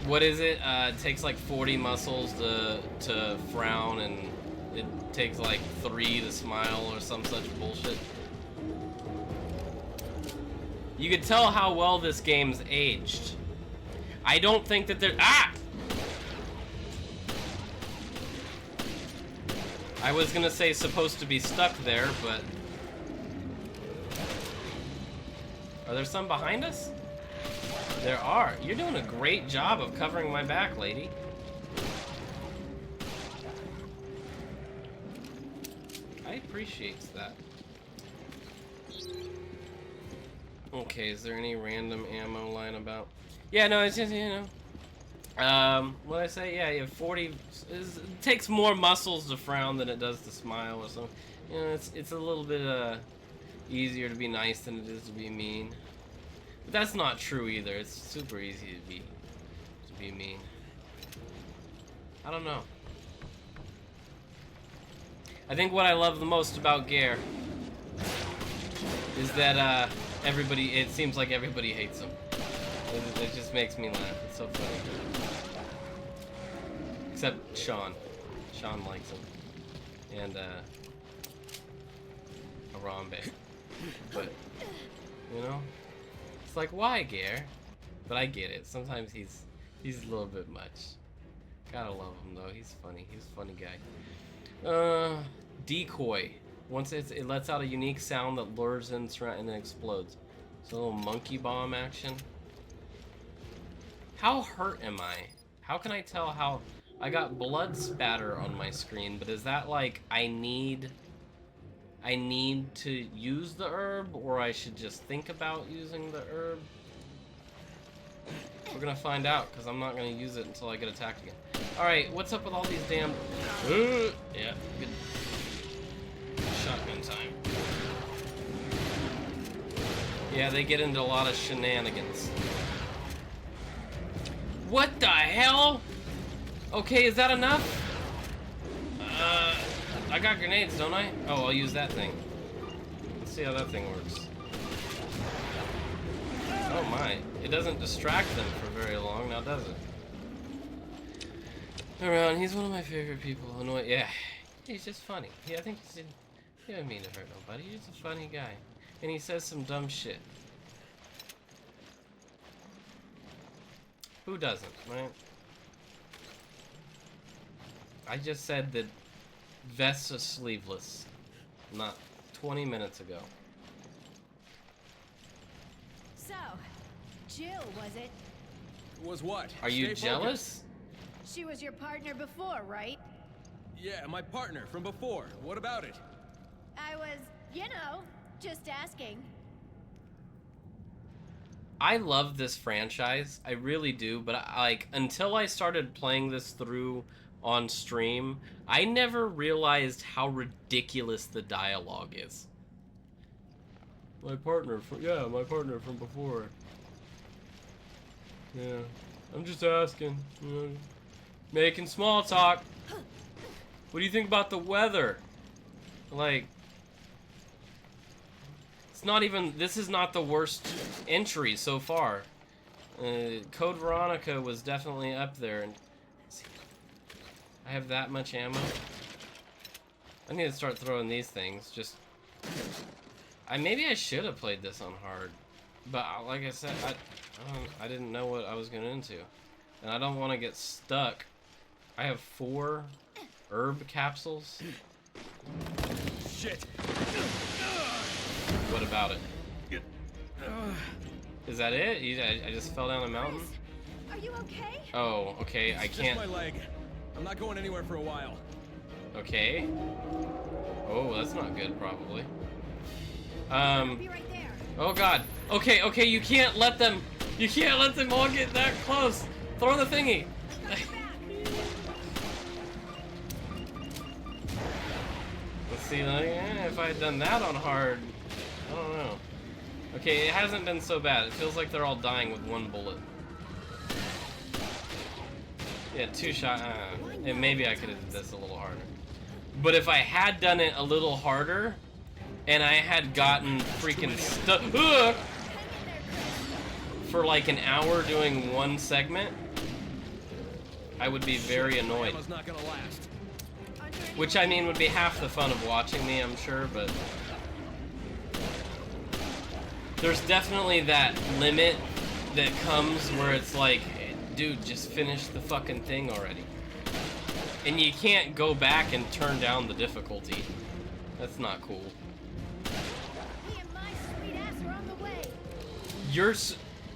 What is it? It takes like 40 muscles to frown, and it takes like 3 to smile, or some such bullshit. You could tell how well this game's aged. I don't think that they're... Ah! I was gonna say supposed to be stuck there, but... Are there some behind us? There are. You're doing a great job of covering my back, lady. I appreciate that. Okay, is there any random ammo lying about? Yeah, no, it's just, you know. What I say? Yeah, you have 40. It takes more muscles to frown than it does to smile or something. You know, it's a little bit easier to be nice than it is to be mean. But that's not true either. It's super easy to be mean. I don't know. I think what I love the most about Gare is that it seems like everybody hates him. It just makes me laugh. It's so funny. Except Sean. Sean likes him. And Harambe. But, you know? It's like, why, Gare? But I get it. Sometimes he's a little bit much. Gotta love him, though. He's funny. He's a funny guy. Decoy. Once it lets out a unique sound that lures in and then explodes. It's a little monkey bomb action. How hurt am I? How can I tell how... I got blood spatter on my screen, but is that like I need to use the herb, or I should just think about using the herb? We're gonna find out, because I'm not gonna use it until I get attacked again. Alright, what's up with all these damn... Yeah, good. Shotgun time. Yeah, they get into a lot of shenanigans. What the hell? Okay, is that enough? I got grenades, don't I? Oh, I'll use that thing. Let's see how that thing works. Oh my, it doesn't distract them for very long now, does it? Around, he's one of my favorite people. Yeah, he's just funny. Yeah, I think he didn't mean to hurt nobody. He's a funny guy. And he says some dumb shit. Who doesn't, right? I just said that vests are sleeveless, not 20 minutes ago. So, Jill, was it? Was what? Are you Stay jealous? focused. She was your partner before, right? Yeah, my partner from before. What about it? I was, you know, just asking. I love this franchise, I really do, but until I started playing this through on stream, I never realized how ridiculous the dialogue is. My partner from before. Yeah, I'm just asking, you know, making small talk. What do you think about the weather? Like, It's not even, this is not the worst entry so far. Code Veronica was definitely up there. And I have that much ammo. I need to start throwing these things. Just, maybe I should have played this on hard, but like I said, I didn't know what I was getting into, and I don't want to get stuck. I have 4 herb capsules. Shit. What about it? Is that it? I just fell down a mountain? Are you okay? Oh, okay, I can't. Just my leg. I'm not going anywhere for a while. Okay. Oh, that's not good, probably. Be right there. Oh god. Okay, okay, you can't let them all get that close. Throw the thingy. Let's see, if I had done that on hard, I don't know. Okay, it hasn't been so bad. It feels like they're all dying with 1 bullet. Yeah, 2 shot. And maybe I could have did this a little harder. But if I had done it a little harder, and I had gotten freaking stuck for like an hour doing 1 segment, I would be very annoyed. Not gonna last. Which I mean would be half the fun of watching me, I'm sure, but there's definitely that limit that comes where it's like, dude, just finish the fucking thing already. And you can't go back and turn down the difficulty. That's not cool. Me and my sweet ass are on the way.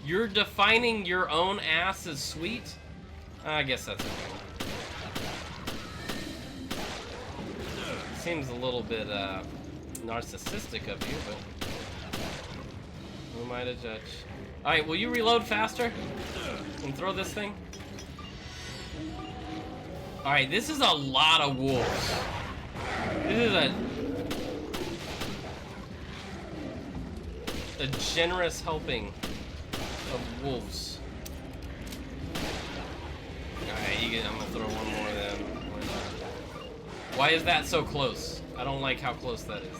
You're defining your own ass as sweet? I guess that's okay. Seems a little bit narcissistic of you, but who am I to judge? Alright, will you reload faster? And throw this thing? Alright, this is a lot of wolves. This is a generous helping of wolves. Alright, I'm gonna throw one more of them. Why is that so close? I don't like how close that is.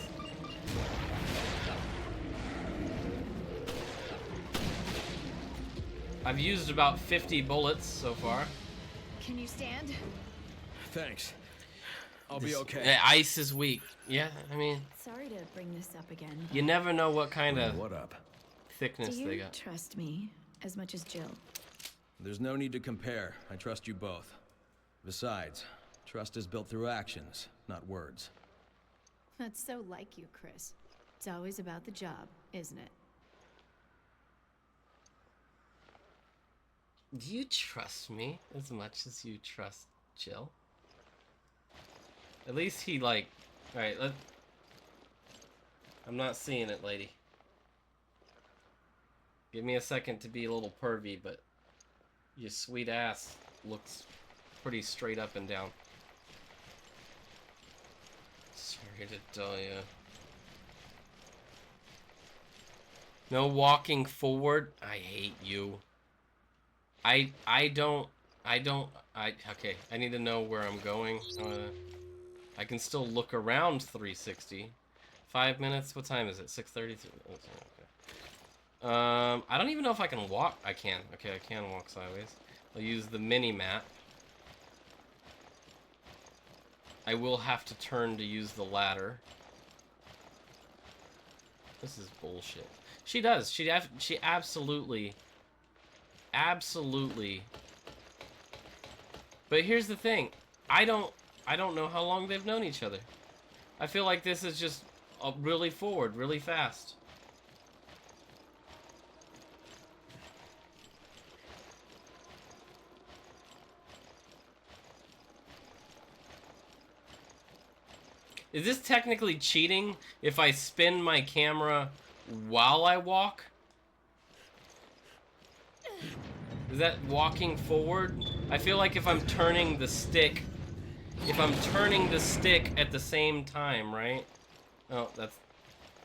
I've used about 50 bullets so far. Can you stand? Thanks. I'll be okay. The ice is weak. Yeah, I mean, Sorry to bring this up again. you never know what kind of What up? thickness Do they you got. trust me as much as Jill? There's no need to compare. I trust you both. Besides, trust is built through actions, not words. That's so like you, Chris. It's always about the job, isn't it? Do you trust me as much as you trust Jill? At least he like... Alright, I'm not seeing it, lady. Give me a second to be a little pervy, but your sweet ass looks pretty straight up and down. Sorry to tell ya. No walking forward. I hate you. Okay, I need to know where I'm going. I can still look around 360. 5 minutes, what time is it? 6:33. Okay. I don't even know if I can walk. I can. Okay, I can walk sideways. I'll use the mini-map. I will have to turn to use the ladder. This is bullshit. She does. She absolutely... Absolutely. But here's the thing. I don't know how long they've known each other. I feel like this is just really forward, really fast. Is this technically cheating if I spin my camera while I walk? Is that walking forward? I feel like if I'm turning the stick at the same time, right? Oh, that's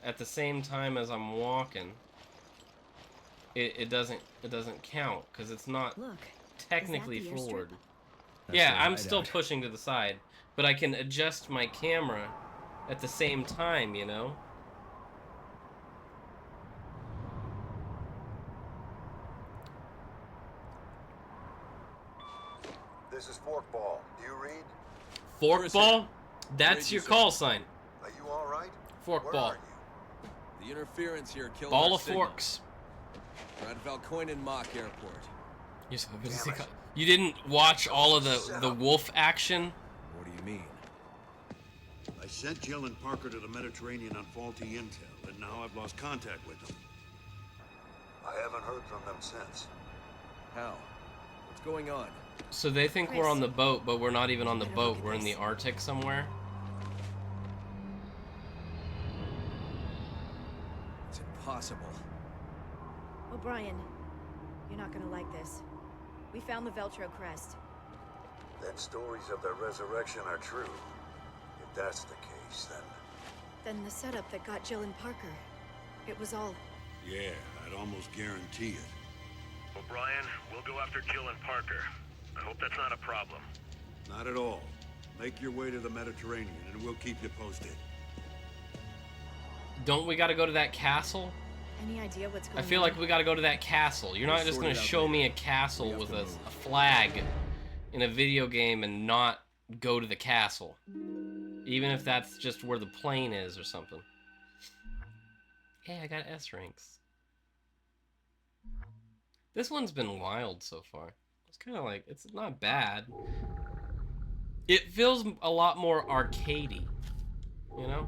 at the same time as I'm walking. It doesn't count because it's not technically forward. Yeah, I'm still pushing to the side, but I can adjust my camera at the same time, you know? Forkball. Do you read? Forkball? That's Read your you, call sign. Are you all right? Forkball. Where are you? The interference here killed Ball our of signal. forks. We're at Valentine Mock Airport. You didn't watch all of the wolf action? What do you mean? I sent Jill and Parker to the Mediterranean on faulty intel, and now I've lost contact with them. I haven't heard from them since. How? What's going on? So they think we're on the boat, but we're not even on the boat. We're in the Arctic somewhere. It's impossible. O'Brien, you're not gonna like this. We found the Veltro crest. Then stories of their resurrection are true. If that's the case, Then the setup that got Jill and Parker. It was all... yeah, I'd almost guarantee it. O'Brien, we'll go after Jill and Parker. I hope that's not a problem. Not at all. Make your way to the Mediterranean, and we'll keep you posted. Don't we gotta go to that castle? Any idea what's going I on? feel like we gotta go to that castle. You're not just gonna show me a castle with a flag in a video game and not go to the castle. Even if that's just where the plane is or something. Hey, I got S ranks. This one's been wild so far. It's kind of like, it's not bad. It feels a lot more arcadey, you know?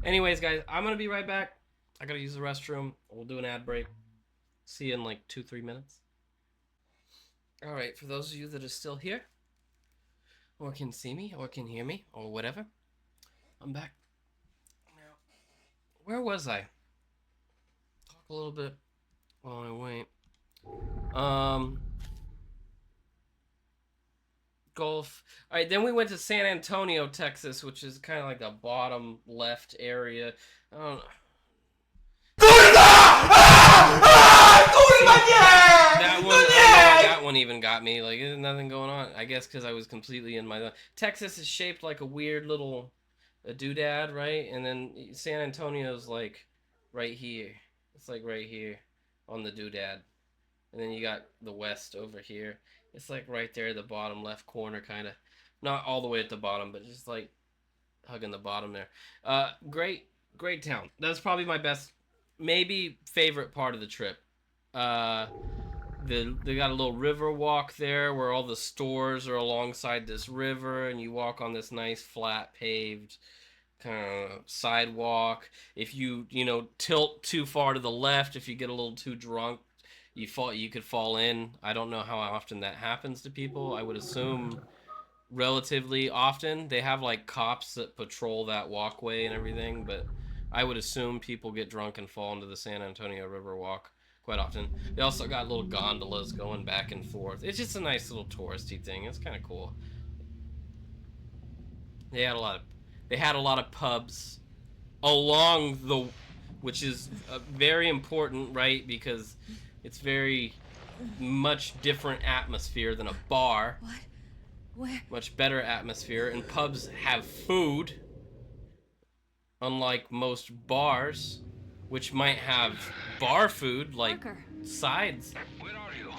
Anyways, guys, I'm gonna be right back. I gotta use the restroom. We'll do an ad break. See you in like 2-3 minutes. Alright, for those of you that are still here, or can see me, or can hear me, or whatever, I'm back. Now, where was I? Talk a little bit while I wait. Golf. Alright, then we went to San Antonio, Texas, which is kind of like the bottom left area. I don't know. That one even got me. Like, there's nothing going on. I guess because I was completely in my... Texas is shaped like a weird little doodad, right? And then San Antonio's like right here. It's like right here on the doodad. And then you got the west over here. It's like right there at the bottom left corner, kind of. Not all the way at the bottom, but just like hugging the bottom there. Great town. That's probably my best, maybe favorite part of the trip. They got a little river walk there where all the stores are alongside this river, and you walk on this nice flat paved kind of sidewalk. If you tilt too far to the left, if you get a little too drunk, you could fall in. I don't know how often that happens to people. I would assume relatively often. They have like cops that patrol that walkway and everything, but I would assume people get drunk and fall into the San Antonio River walk quite often. They also got little gondolas going back and forth. It's just a nice little touristy thing. It's kind of cool. They had a lot of pubs along the, which is very important, right? Because it's very much different atmosphere than a bar. What? Where? Much better atmosphere, and pubs have food, unlike most bars, which might have bar food like Parker. sides. Where are you?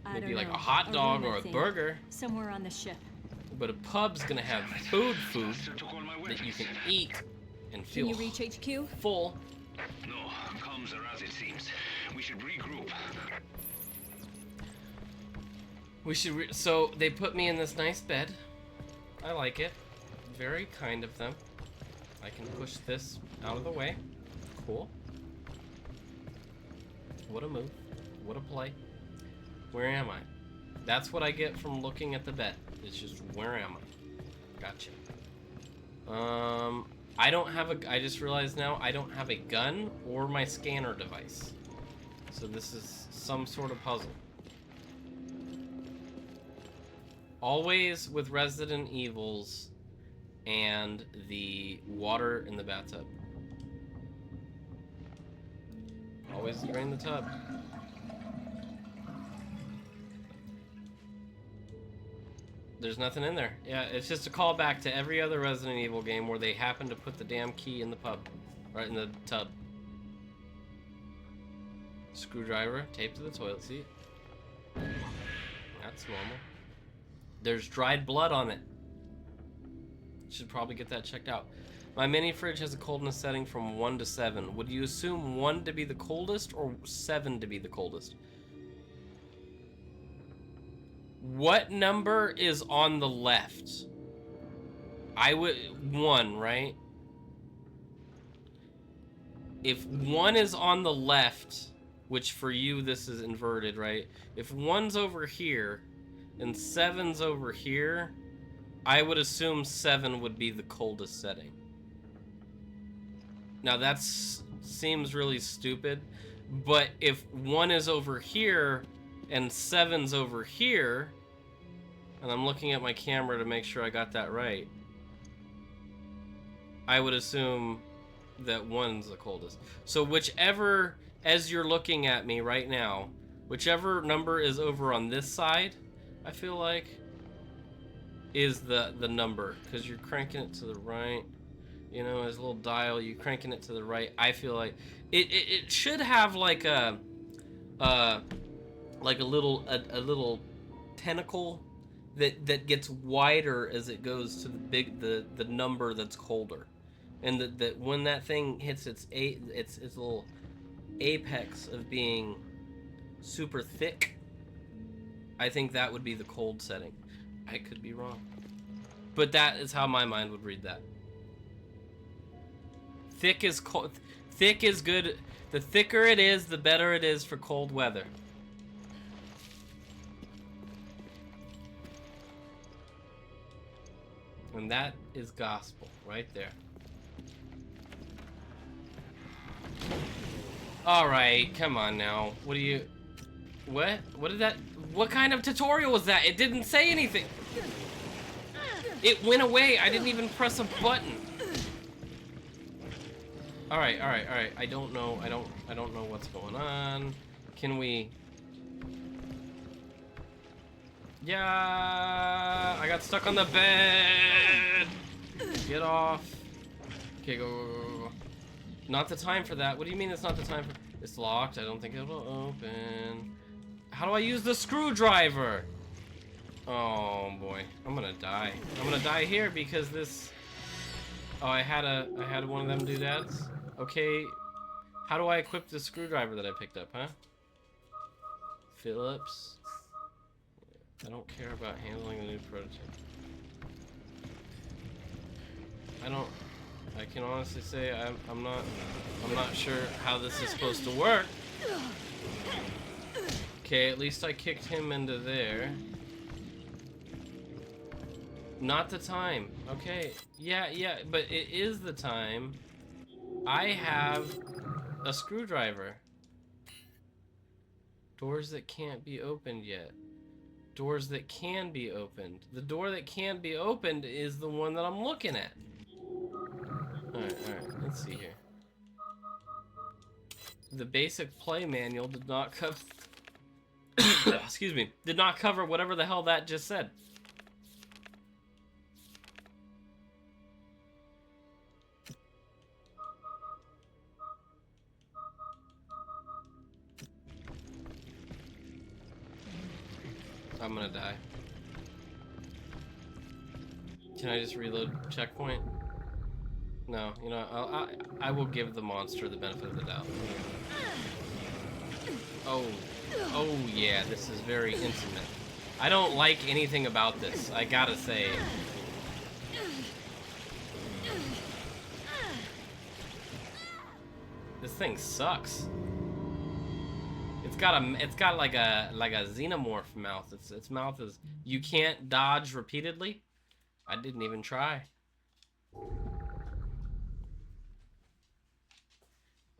I Maybe don't like know. a hot dog room, or I a think. burger. Somewhere on the ship. But a pub's gonna have food that you can eat and feel Can you reach HQ? full. No, comms are as it seems. We should regroup. So they put me in this nice bed. I like it. Very kind of them. I can push this out of the way. Cool. What a move. What a play. Where am I? That's what I get from looking at the bed. It's just, where am I? Gotcha. I don't have I just realized now I don't have a gun or my scanner device. So this is some sort of puzzle. Always with Resident Evils and the water in the bathtub. Always drain the tub. There's nothing in there. Yeah, it's just a callback to every other Resident Evil game where they happen to put the damn key in the pub. Right in the tub. Screwdriver taped to the toilet seat. That's normal. There's dried blood on it. Should probably get that checked out. My mini fridge has a coldness setting from 1 to 7. Would you assume 1 to be the coldest or 7 to be the coldest? What number is on the left? I would 1, right? If 1 is on the left, which for you this is inverted, right? If 1's over here and 7's over here, I would assume 7 would be the coldest setting. Now that seems really stupid, but if 1 is over here and 7's over here, and I'm looking at my camera to make sure I got that right, I would assume that 1's the coldest. So whichever, as you're looking at me right now, whichever number is over on this side, I feel like, is the number, because you're cranking it to the right. You know, as a little dial, you cranking it to the right. I feel like it should have like a little tentacle that gets wider as it goes to the number that's colder, and that when that thing hits its little apex of being super thick, I think that would be the cold setting. I could be wrong, but that is how my mind would read that. Thick is cold. Thick is good. The thicker it is, the better it is for cold weather. And that is gospel right there. All right, come on now. What do you? What? What did that? What kind of tutorial was that? It didn't say anything. It went away. I didn't even press a button. All right. I don't know. I don't know what's going on. Can we? Yeah, I got stuck on the bed. Get off. Okay, go. Not the time for that. What do you mean it's not the time for? It's locked. I don't think it'll open. How do I use the screwdriver? Oh boy, I'm gonna die. I'm gonna die here because this. Oh, I had one of them doodads. Okay, how do I equip the screwdriver that I picked up, huh? Phillips. I don't care about handling the new prototype. I can honestly say I'm not sure how this is supposed to work. Okay, at least I kicked him into there. Not the time. Okay. Yeah, but it is the time. I have a screwdriver. Doors that can't be opened yet. Doors that can be opened. The door that can be opened is the one that I'm looking at. Alright, let's see here. The basic play manual did not cover excuse me, did not cover whatever the hell that just said. I'm gonna die. Can I just reload checkpoint? No, you know, I will give the monster the benefit of the doubt. Oh yeah, this is very intimate. I don't like anything about this, I gotta say. This thing sucks. It's got like a xenomorph mouth. Its mouth is, you can't dodge repeatedly. I didn't even try.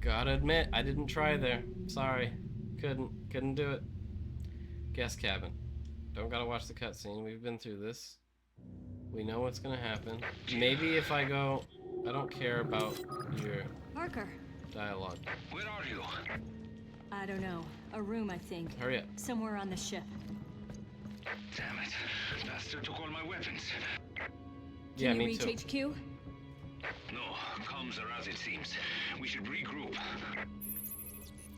Gotta admit, I didn't try there. Sorry, couldn't do it. Guest cabin. Don't gotta watch the cutscene. We've been through this. We know what's gonna happen. Maybe if I go, I don't care about your Parker. dialogue. Where are you? I don't know. A room, I think. Hurry up. Somewhere on the ship. Damn it. Master took all my weapons. Yeah, Can you me reach too. HQ? No, comms are as it seems. We should regroup.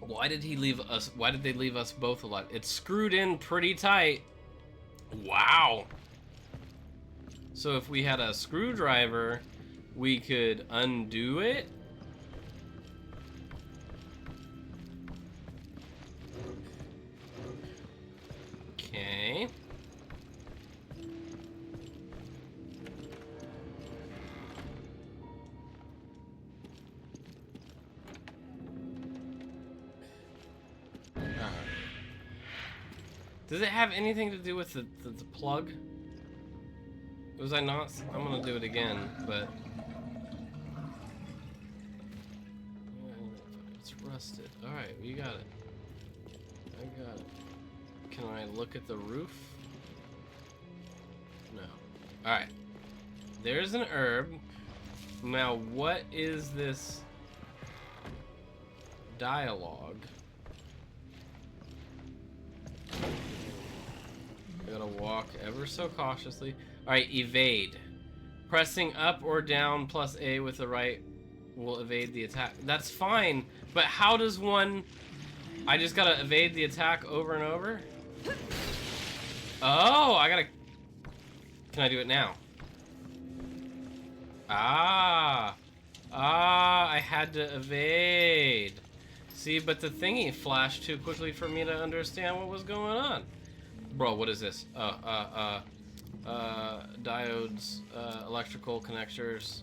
Why did he leave us? Why did they leave us both alive? It's screwed in pretty tight. Wow. So if we had a screwdriver, we could undo it. Okay. Does it have anything to do with the plug? Was I not? I'm gonna do it again, but it's rusted. All right, you got it. I got it. Can I look at the roof? No. All right. There's an herb. Now, what is this dialogue? I gotta walk ever so cautiously. Alright, evade. Pressing up or down plus A with the right will evade the attack. That's fine, but how does one... I just gotta evade the attack over and over? Oh, I gotta... Can I do it now? Ah, I had to evade. See, but the thingy flashed too quickly for me to understand what was going on. Bro, what is this? Diodes, electrical connectors.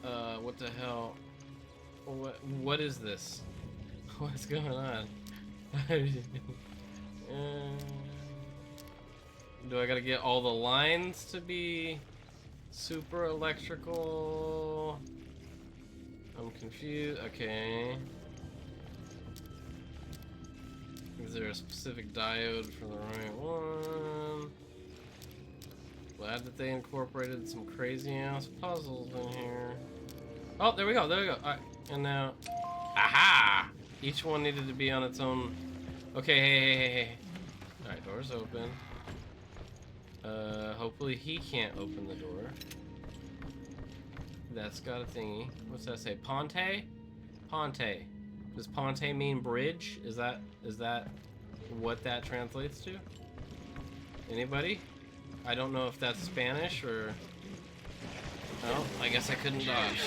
What the hell? What is this? What's going on? Do I gotta get all the lines to be super electrical? I'm confused. Okay. Is there a specific diode for the right one? Glad that they incorporated some crazy ass puzzles in here. Oh, there we go, there we go. Alright, and now... Aha! Each one needed to be on its own... Okay, hey. Alright, door's open. Hopefully he can't open the door. That's got a thingy. What's that say? Ponte? Ponte. Does Ponte mean bridge? Is that what that translates to? Anybody? I don't know if that's Spanish or... Oh, I guess I couldn't dodge.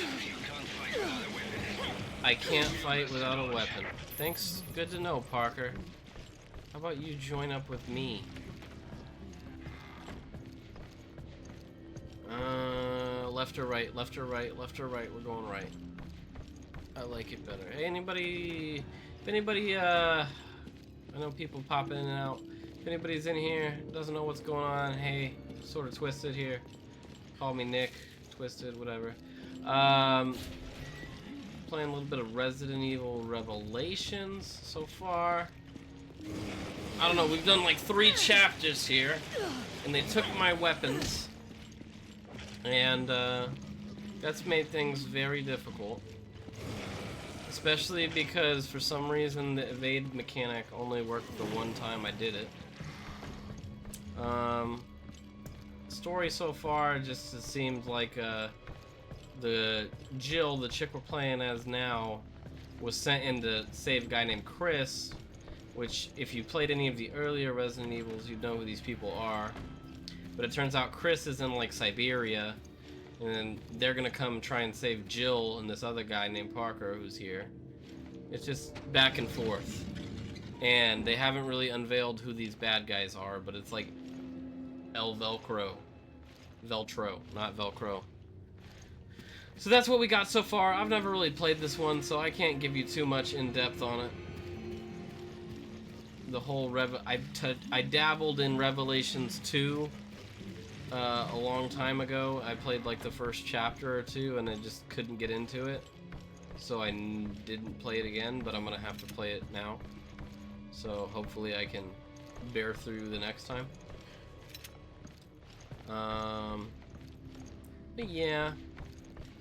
I can't fight without a weapon. Thanks. Good to know, Parker. How about you join up with me? Left or right, left or right, left or right. We're going right. I like it better. Hey, anybody... If anybody, I know people pop in and out. If anybody's in here, doesn't know what's going on, hey, sort of twisted here. Call me Nick, twisted, whatever. Playing a little bit of Resident Evil Revelations so far. I don't know, we've done like 3 chapters here, and they took my weapons, and that's made things very difficult. Especially because for some reason the evade mechanic only worked the one time I did it. Story so far just seemed like the Jill, the chick we're playing as now, was sent in to save a guy named Chris, which if you played any of the earlier Resident Evils, you'd know who these people are. But it turns out Chris is in like Siberia, and they're gonna come try and save Jill and this other guy named Parker who's here. It's just back and forth. And they haven't really unveiled who these bad guys are, but it's like El Velcro. Veltro, not Velcro. So that's what we got so far. I've never really played this one, so I can't give you too much in-depth on it. The whole I dabbled in Revelations 2 a long time ago. I played like the first chapter or 2 and I just couldn't get into it. So I didn't play it again, but I'm gonna have to play it now. So hopefully I can bear through the next time. But yeah,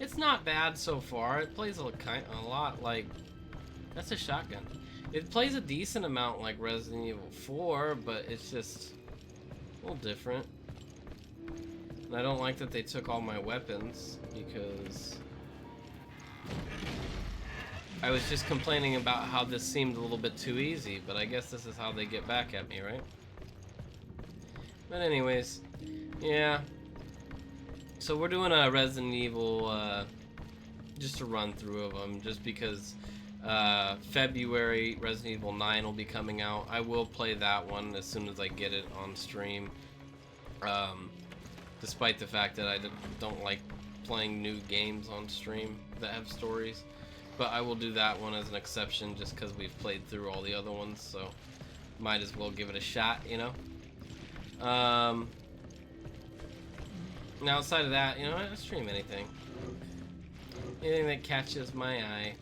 it's not bad so far. It plays a lot like... That's a shotgun. It plays a decent amount like Resident Evil 4, but it's just a little different. And I don't like that they took all my weapons, because I was just complaining about how this seemed a little bit too easy, but I guess this is how they get back at me, right? But anyways, yeah. So we're doing a Resident Evil, just a run through of them, just because February Resident Evil 9 will be coming out. I will play that one as soon as I get it on stream. Despite the fact that I don't like playing new games on stream that have stories. But I will do that one as an exception just because we've played through all the other ones, so might as well give it a shot, you know? And outside of that, you know, I stream anything. Anything that catches my eye.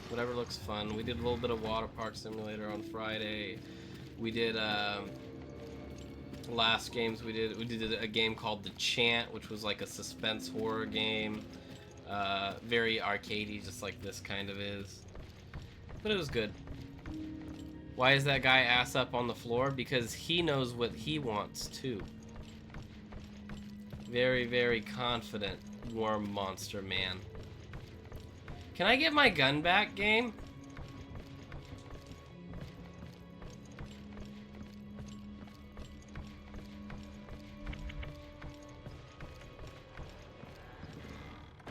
Whatever looks fun. We did a little bit of Water Park Simulator on Friday. We did, last games we did a game called The Chant, which was like a suspense horror game. Very arcadey, just like this kind of is. But it was good. Why is that guy ass up on the floor? Because he knows what he wants too. Very, very confident worm monster man. Can I get my gun back, game?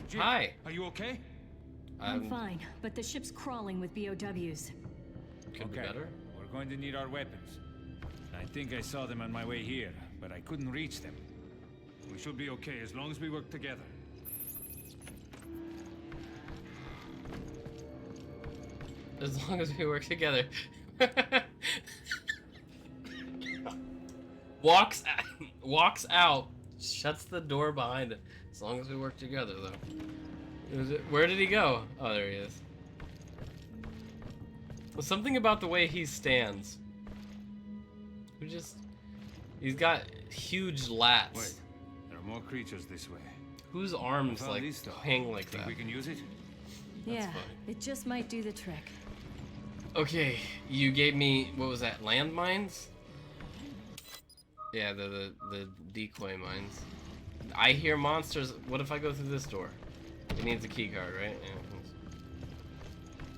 Jim, Hi. Are you okay? I'm fine, but the ship's crawling with BOWs. Could be better. We're going to need our weapons. I think I saw them on my way here, but I couldn't reach them. We should be okay as long as we work together. As long as we work together. Walks out, shuts the door behind it. As long as we work together, though. Where did he go? Oh, there he is. Well, something about the way he stands. He's got huge lats. Wait, there are more creatures this way. Whose arms like hang like that? Think we can use it? Yeah, it just might do the trick. Okay, you gave me, what was that, landmines? Yeah, the decoy mines. I hear monsters. What if I go through this door? It needs a key card, right? Yeah.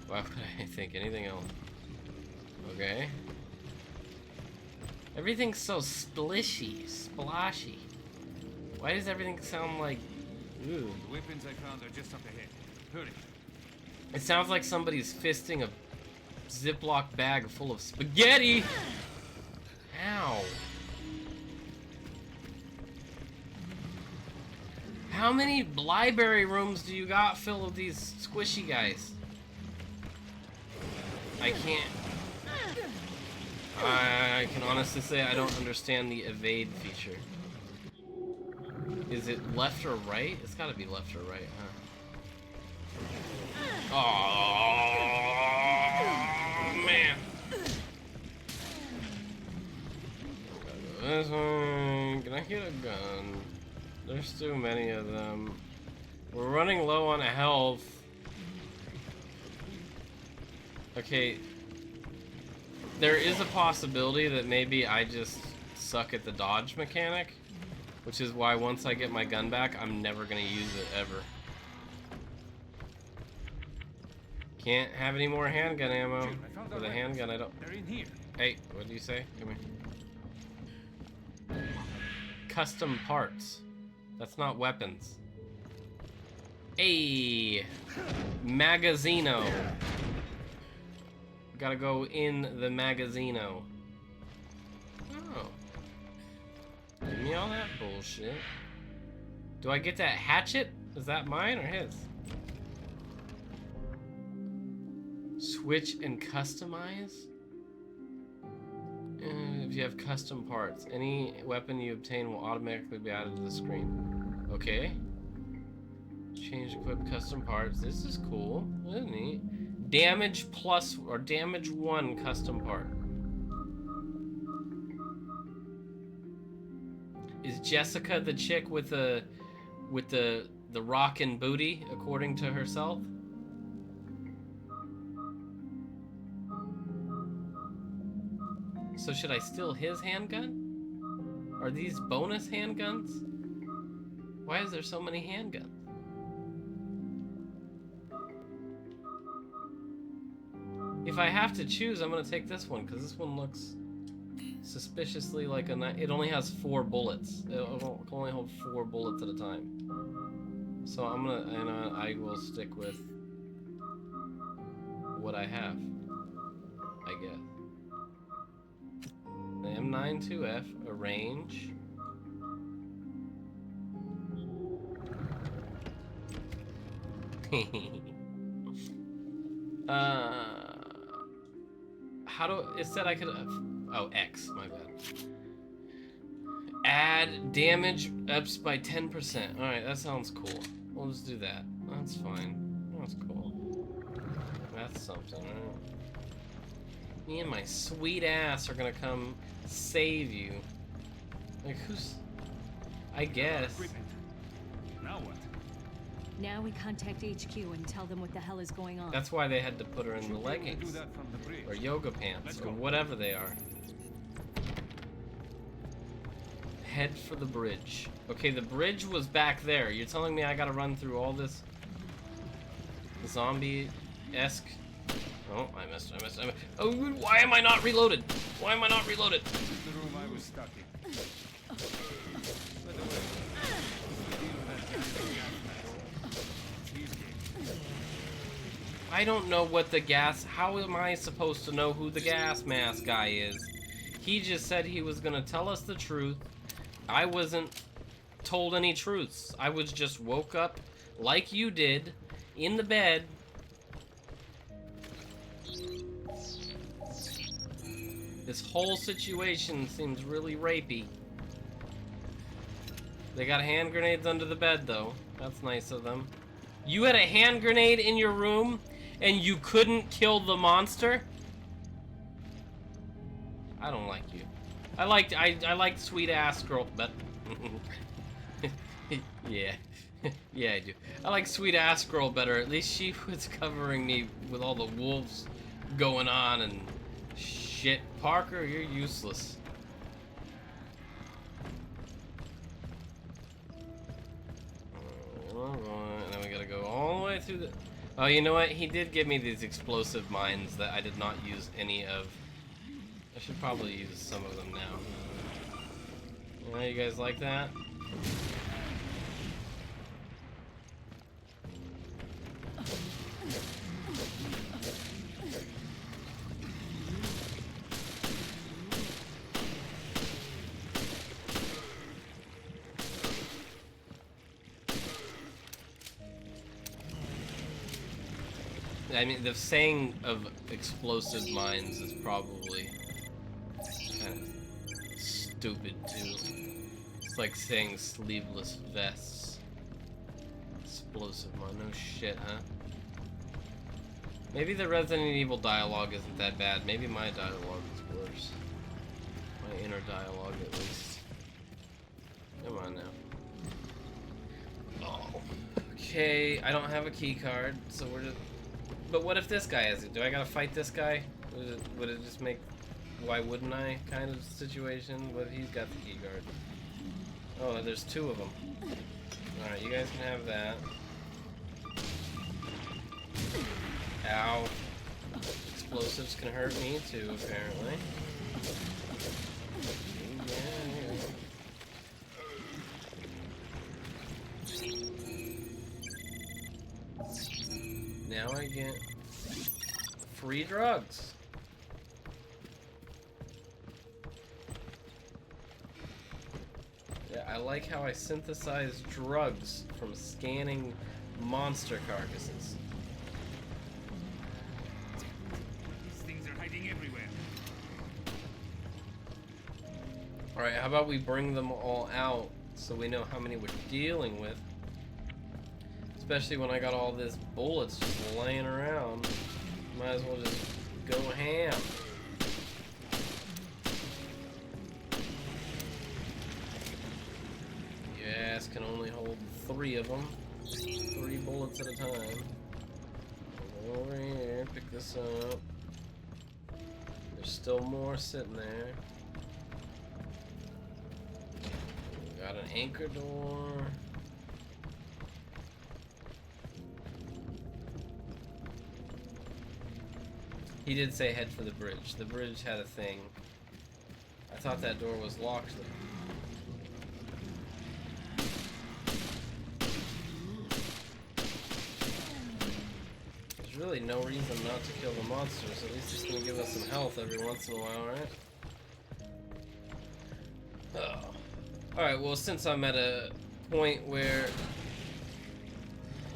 Why would I think anything else? Okay. Everything's so splashy. Why does everything sound like... Ooh. The weapons I found are just up ahead. Hurry. It sounds like somebody's fisting a Ziploc bag full of spaghetti! Ow. How many library rooms do you got filled with these squishy guys? I can't... I can honestly say I don't understand the evade feature. Is it left or right? It's gotta be left or right, huh? Oh man. This one. Can I get a gun? There's too many of them. We're running low on health. Okay. There is a possibility that maybe I just suck at the dodge mechanic, which is why once I get my gun back, I'm never gonna use it ever. Can't have any more handgun ammo. For the handgun, I don't. They're in here. Hey, what do you say? Come here. Custom parts. That's not weapons. Hey, Magazino. Gotta go in the Magazino. Oh. Give me all that bullshit. Do I get that hatchet? Is that mine or his? Switch and customize? If you have custom parts, any weapon you obtain will automatically be added to the screen. Okay. Change, equip, custom parts. This is cool. This is neat. Damage plus or damage 1 custom part. Is Jessica the chick with the rockin' booty, according to herself? So should I steal his handgun? Are these bonus handguns? Why is there so many handguns? If I have to choose, I'm gonna take this one, because this one looks Suspiciously like a it only has 4 bullets. It can only hold 4 bullets at a time. So I'm gonna, and I will stick with what I have, I guess. The M92F, a range. How do, it said I could, oh, X, my bad. Add damage ups by 10%. Alright, that sounds cool. We'll just do that. That's fine. That's cool. That's something, right? Me and my sweet ass are gonna come save you. Like, who's... I guess. Now what? Now we contact HQ and tell them what the hell is going on. That's why they had to put her in the leggings. Or yoga pants, or whatever they are. Head for the bridge. Okay, the bridge was back there. You're telling me I gotta run through all this zombie-esque... Oh, I missed. Oh, why am I not reloaded? Why am I not reloaded? This is the room I was stuck in. By the way, I don't know what the gas... How am I supposed to know who the gas mask guy is? He just said he was gonna tell us the truth. I wasn't told any truths. I was just woke up like you did in the bed. This whole situation seems really rapey. They got hand grenades under the bed though. That's nice of them. You had a hand grenade in your room and you couldn't kill the monster? I don't like you. I liked sweet ass girl, but yeah. Yeah, I do. I like sweet ass girl better. At least she was covering me with all the wolves going on and shit. Parker, you're useless. And then we gotta go all the way through the... Oh, you know what? He did give me these explosive mines that I did not use any of. I should probably use some of them now. You guys like that? I mean, the saying of explosive mines is probably kind of stupid too. It's like saying sleeveless vests. Explosive mine, no shit, huh? Maybe the Resident Evil dialogue isn't that bad. Maybe my dialogue is worse. My inner dialogue, at least. Come on now. Oh. Okay, I don't have a key card, so we're just... But what if this guy has it? Do I gotta fight this guy? Would it just make why wouldn't I kind of situation? What if he's got the key card? Oh, there's 2 of them. Alright, you guys can have that. Ow. Explosives can hurt me too, apparently. Now I get free drugs. Yeah, I like how I synthesize drugs from scanning monster carcasses. These things are hiding everywhere. Alright, how about we bring them all out so we know how many we're dealing with? Especially when I got all this bullets just laying around. Might as well just go ham. Your ass can only hold 3 of them. 3 bullets at a time. Go over here, pick this up. There's still more sitting there. Got an anchor door. He did say head for the bridge. The bridge had a thing. I I thought that door was locked. There's really no reason not to kill the monsters. At least it's gonna give us some health every once in a while, right? Oh. Alright, well, since I'm at a point where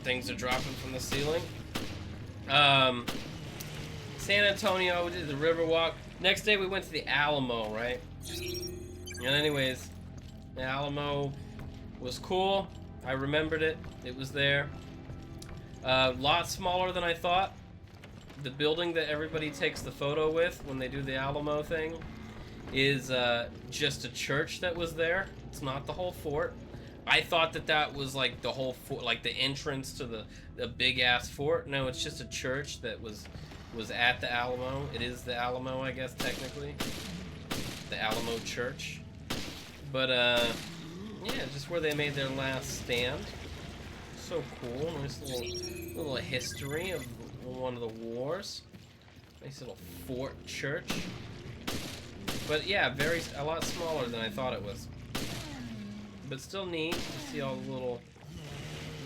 things are dropping from the ceiling, San Antonio, we did the Riverwalk. Next day we went to the Alamo, right? And anyways, the Alamo was cool. I remembered it. It was there. A lot smaller than I thought. The building that everybody takes the photo with when they do the Alamo thing is just a church that was there. It's not the whole fort. I thought that that was like the whole fort, like the entrance to the big ass fort. No, it's just a church that was at the Alamo. It is the Alamo, I guess, technically. The Alamo Church. But yeah, just where they made their last stand. So cool. Nice little history of one of the wars. Nice little fort church. But yeah, a lot smaller than I thought it was. But still neat to see all the little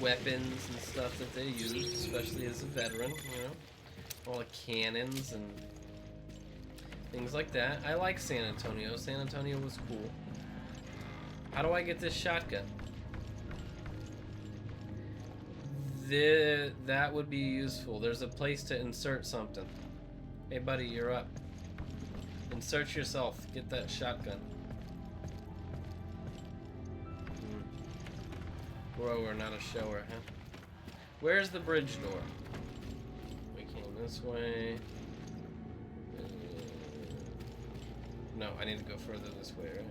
weapons and stuff that they use, especially as a veteran, you know. All the cannons and things like that. I like San Antonio. San Antonio was cool. How do I get this shotgun? That would be useful. There's a place to insert something. Hey buddy, you're up. Insert yourself. Get that shotgun. Grower, not a shower, huh? Where's the bridge door? We came this way. No, I need to go further this way, right?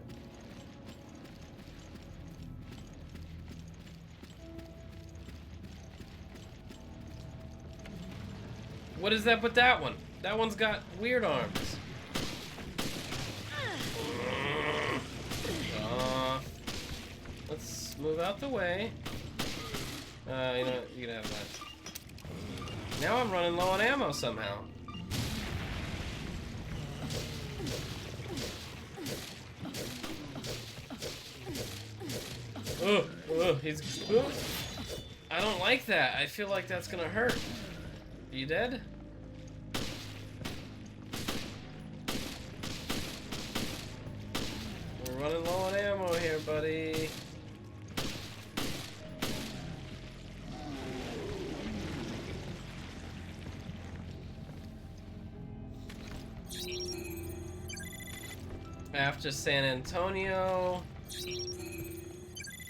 What is that with that one? That one's got weird arms. Let's move out the way. You know, you can have that. Now I'm running low on ammo somehow. He's. I don't like that. I feel like that's gonna hurt. Are you dead? We're running low on ammo here, buddy. After San Antonio,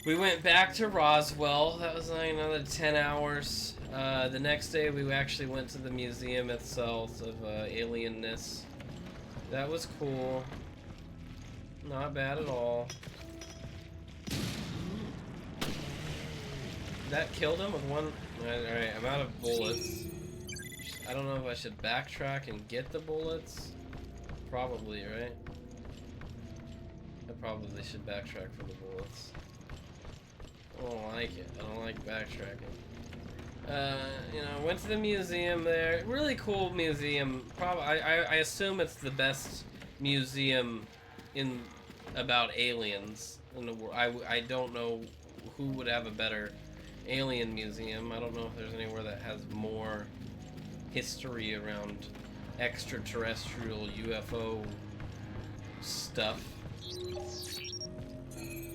we went back to Roswell. That was like another 10 hours. The next day we actually went to the museum itself of alienness. That was cool. Not bad at all. That killed him with one. Alright, I'm out of bullets. I don't know if I should backtrack and get the bullets. Probably, right? I probably should backtrack for the bullets. I don't like it. I don't like backtracking. You know, went to the museum there. Really cool museum. I assume it's the best museum about aliens in the world. I don't know who would have a better alien museum. I don't know if there's anywhere that has more history around extraterrestrial UFO stuff.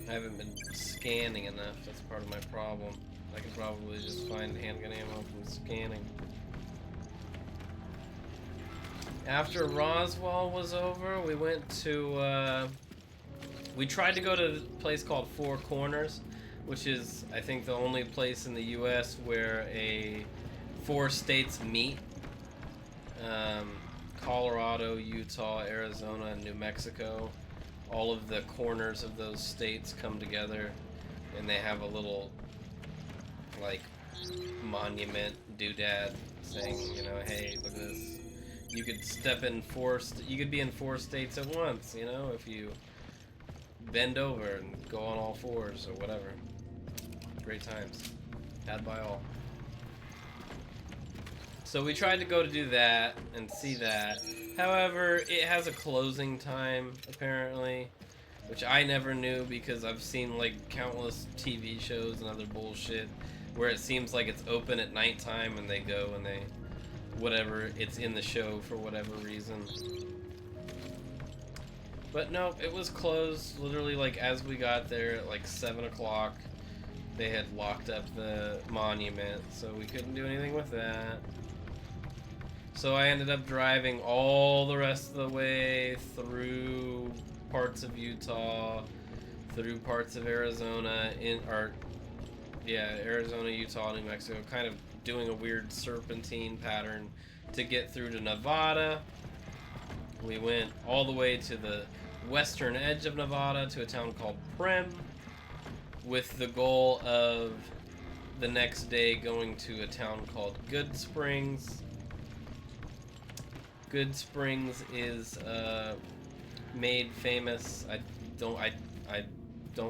I haven't been scanning enough. That's part of my problem. I could probably just find handgun ammo from scanning. After Roswell was over, we went to, we tried to go to a place called Four Corners, which is, I think, the only place in the US where 4 states meet. Colorado, Utah, Arizona, and New Mexico. All of the corners of those states come together, and they have a little, like, monument doodad saying, you know, hey, look at this. You could step in you could be in 4 states at once, you know, if you bend over and go on all 4s or whatever. Great times. Had by all. So we tried to go to do that and see that. However, it has a closing time, apparently, which I never knew because I've seen like countless TV shows and other bullshit where it seems like it's open at nighttime and they go and they whatever, it's in the show for whatever reason. But no, it was closed literally like as we got there at like 7 o'clock. They had locked up the monument, so we couldn't do anything with that. So I ended up driving all the rest of the way through parts of Utah, through parts of Arizona, Arizona, Utah, New Mexico, kind of doing a weird serpentine pattern to get through to Nevada. We went all the way to the western edge of Nevada to a town called Primm, with the goal of the next day going to a town called Good Springs. Good Springs is made famous. I don't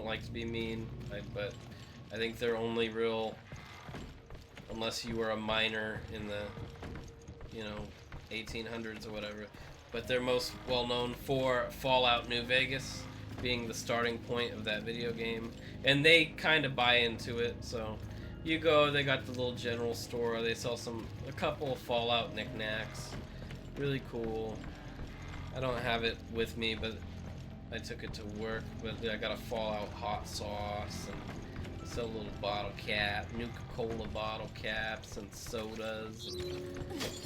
like to be mean, but I think they're only real unless you were a miner in the 1800s or whatever. But they're most well known for Fallout New Vegas being the starting point of that video game, and they kind of buy into it. So you go, they got the little general store, they sell a couple of Fallout knickknacks, really cool. I don't have it with me, but I took it to work. But I got a Fallout hot sauce and sell a little bottle cap, Nuka-Cola bottle caps and sodas.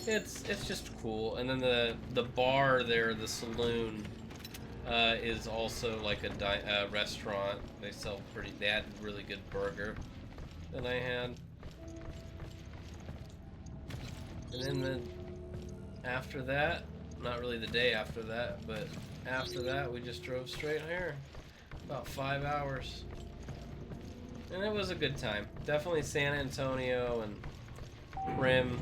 It's just cool. And then the bar there, the saloon, is also like a restaurant. They had a really good burger that I had. And then after that, not really the day after that, but after that we just drove straight here. About 5 hours. And it was a good time. Definitely San Antonio and Primm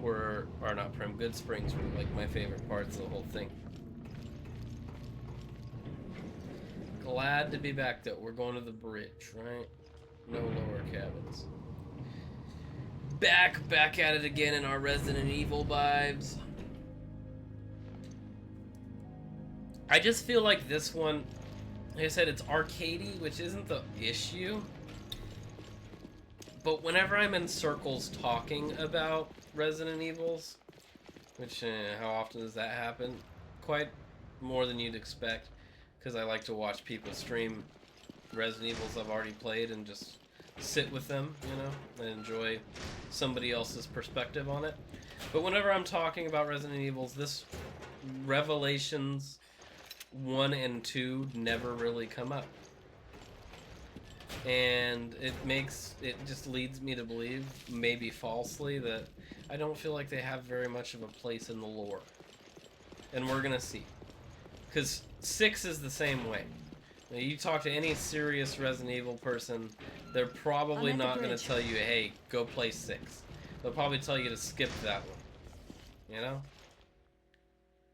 not Primm, Good Springs were like my favorite parts of the whole thing. Glad to be back though. We're going to the bridge, right? No lower cabins. Back at it again in our Resident Evil vibes. I just feel like this one, like I said, it's arcadey, which isn't the issue. But whenever I'm in circles talking about Resident Evils, which how often does that happen? Quite more than you'd expect, because I like to watch people stream Resident Evils I've already played and just sit with them, and enjoy somebody else's perspective on it. But whenever I'm talking about Resident Evils, this Revelations 1 and 2 never really come up. And it just leads me to believe, maybe falsely, that I don't feel like they have very much of a place in the lore. And we're gonna see. Because 6 is the same way. Now, you talk to any serious Resident Evil person, they're probably not going to tell you, hey, go play 6. They'll probably tell you to skip that one.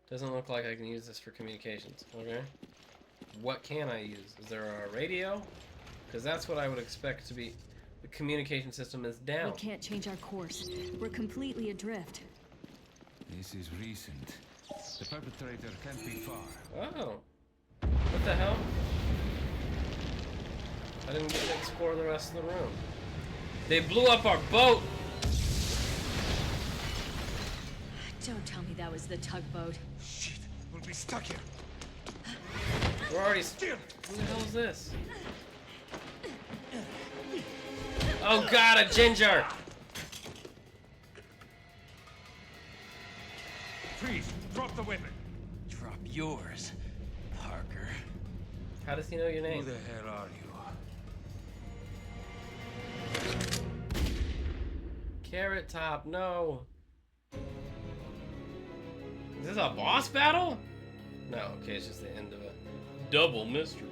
Doesn't look like I can use this for communications. Okay. What can I use? Is there a radio? Because that's what I would expect to be. The communication system is down. We can't change our course. We're completely adrift. This is recent. The perpetrator can't be far. Oh. What the hell? I didn't get to explore the rest of the room. They blew up our boat! Don't tell me that was the tugboat. Shit, we'll be stuck here. We're already still. Who the hell is this? Oh god, a ginger! Freeze! Drop the weapon! Drop yours, Parker. How does he know your name? Who the hell are you? Carrot Top, no. Is this a boss battle? No, okay, it's just the end of it. Double mystery.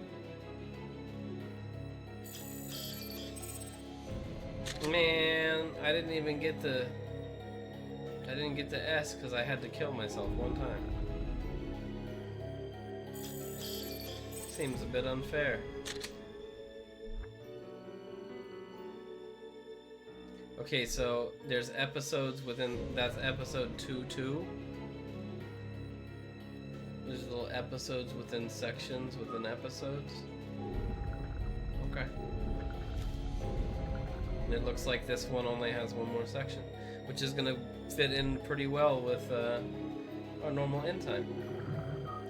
Man, I didn't even get the... I didn't get the S because I had to kill myself one time. Seems a bit unfair. Okay, so there's episodes within. That's episode 2-2. There's little episodes within sections within episodes. Okay. And it looks like this one only has one more section, which is gonna fit in pretty well with our normal end time.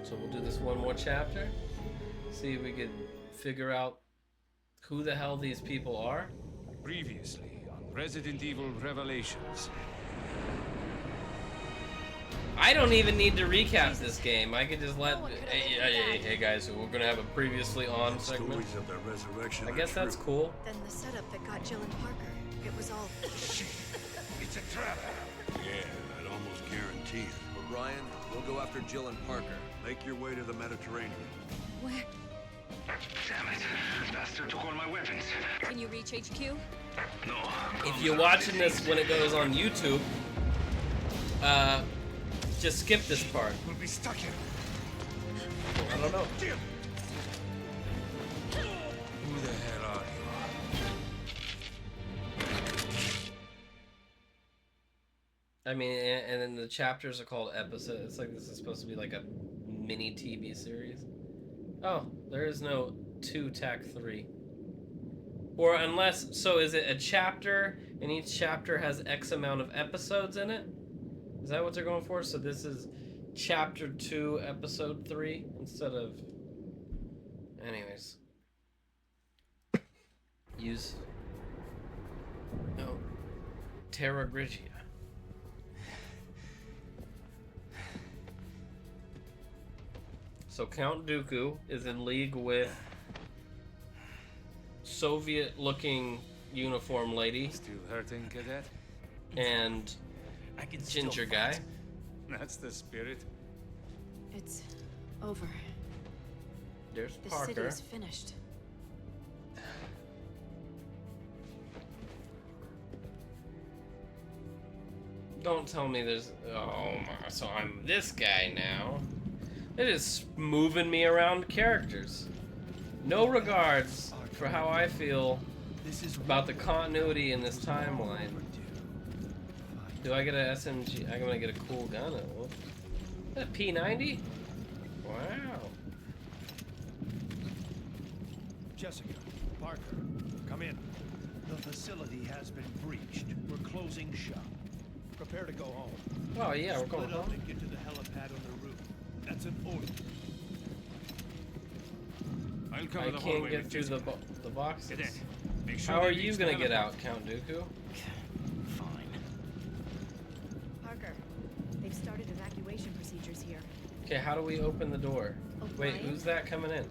So we'll do this one more chapter. See if we could figure out who the hell these people are. Previously on Resident Evil Revelations. I don't even need to recap this game. I could just let. Hey guys, we're gonna have a previously on segment. Stories of their resurrection. I guess that's cool. Then the setup that got Jill and Parker, it was all... It's a trap. Yeah, I'd almost guarantee it. O'Brien, we'll go after Jill and Parker. Make your way to the Mediterranean. Where? Damn it. Bastard took all my weapons. Can you reach HQ? No. If you're watching this when it goes on YouTube, just skip this part. We'll be stuck here. I don't know. Who the hell are you? I mean, and then the chapters are called episodes. It's like this is supposed to be like a mini TV series. Oh, there is no 2 TAC 3. Or unless, so is it a chapter and each chapter has X amount of episodes in it? Is that what they're going for? So this is chapter 2, episode 3 instead of... Anyways. Use... No. Terra Grigia. So Count Dooku is in league with Soviet-looking uniform lady Still hurting, cadet? and ginger guy. That's the spirit. It's over. There's The Parker. city's finished. Don't tell me there's... Oh my, so I'm this guy now. It is moving me around characters. No regards for how I feel about the continuity in this timeline. Do I get a SMG? I'm gonna get a cool gun. A P90? Wow. Jessica, Parker, come in. The facility has been breached. We're closing shop. Prepare to go home. Oh yeah, we're going Split up home. and get to the helipad on the roof. That's an order. I'll cover I the can't hallway get with through Jessica. the boxes. Cadet, make sure How they are you reach the gonna get helipad. out, Count Dooku? Parker, they've started evacuation procedures here. Okay, how do we open the door? Wait, O'Brien? who's that coming in?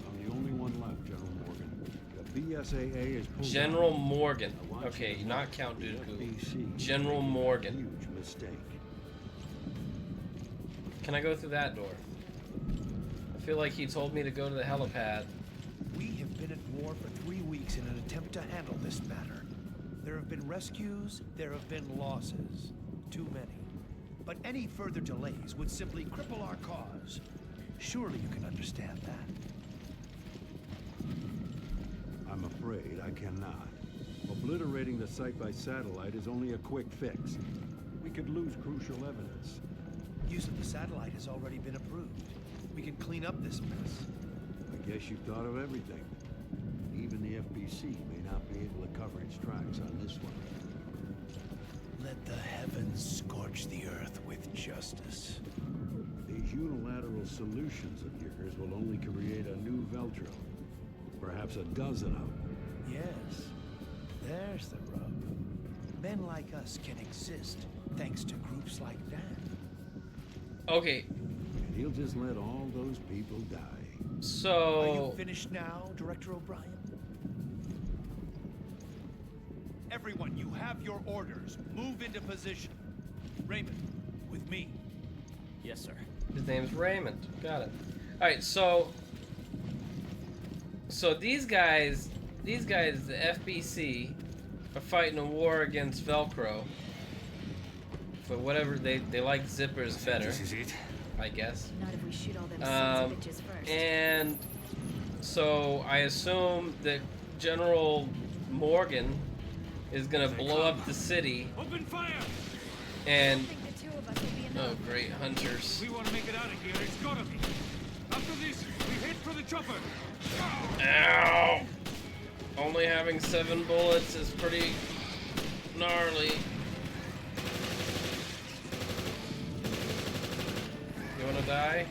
I'm the only one left, General Morgan. The BSAA is pulled General out. Morgan. I want you Okay, to not know Count the Dooku. FBC General made a Morgan. Huge mistake. Can I go through that door? I feel like he told me to go to the helipad. We have been at war for 3 weeks in an attempt to handle this matter. There have been rescues, there have been losses. Too many. But any further delays would simply cripple our cause. Surely you can understand that. I'm afraid I cannot. Obliterating the site by satellite is only a quick fix. We could lose crucial evidence. Use of the satellite has already been approved. We can clean up this mess. I guess you thought of everything. Even the FBC may not be able to cover its tracks on this one. Let the heavens scorch the earth with justice. These unilateral solutions of yours will only create a new Veltro. Perhaps a dozen of them. Yes, there's the rub. Men like us can exist thanks to groups like that. Okay, And he'll just let all those people die. Are you so... finished now, Director O'Brien? Everyone, you have your orders. Move into position. Raymond, with me. Yes, sir. His name's Raymond. Got it. Alright, so these guys, the FBC, are fighting a war against Velcro. For whatever, they like zippers better, This is it. I guess. Not if we shoot all them sons of bitches first. And so I assume that General Morgan is gonna blow up the city. Open fire! And The two of us will be enough. oh, great hunters! We want to make it out of here. It's gotta be. After this, we head for the chopper. Ow! Only having 7 bullets is pretty gnarly. You wanna die?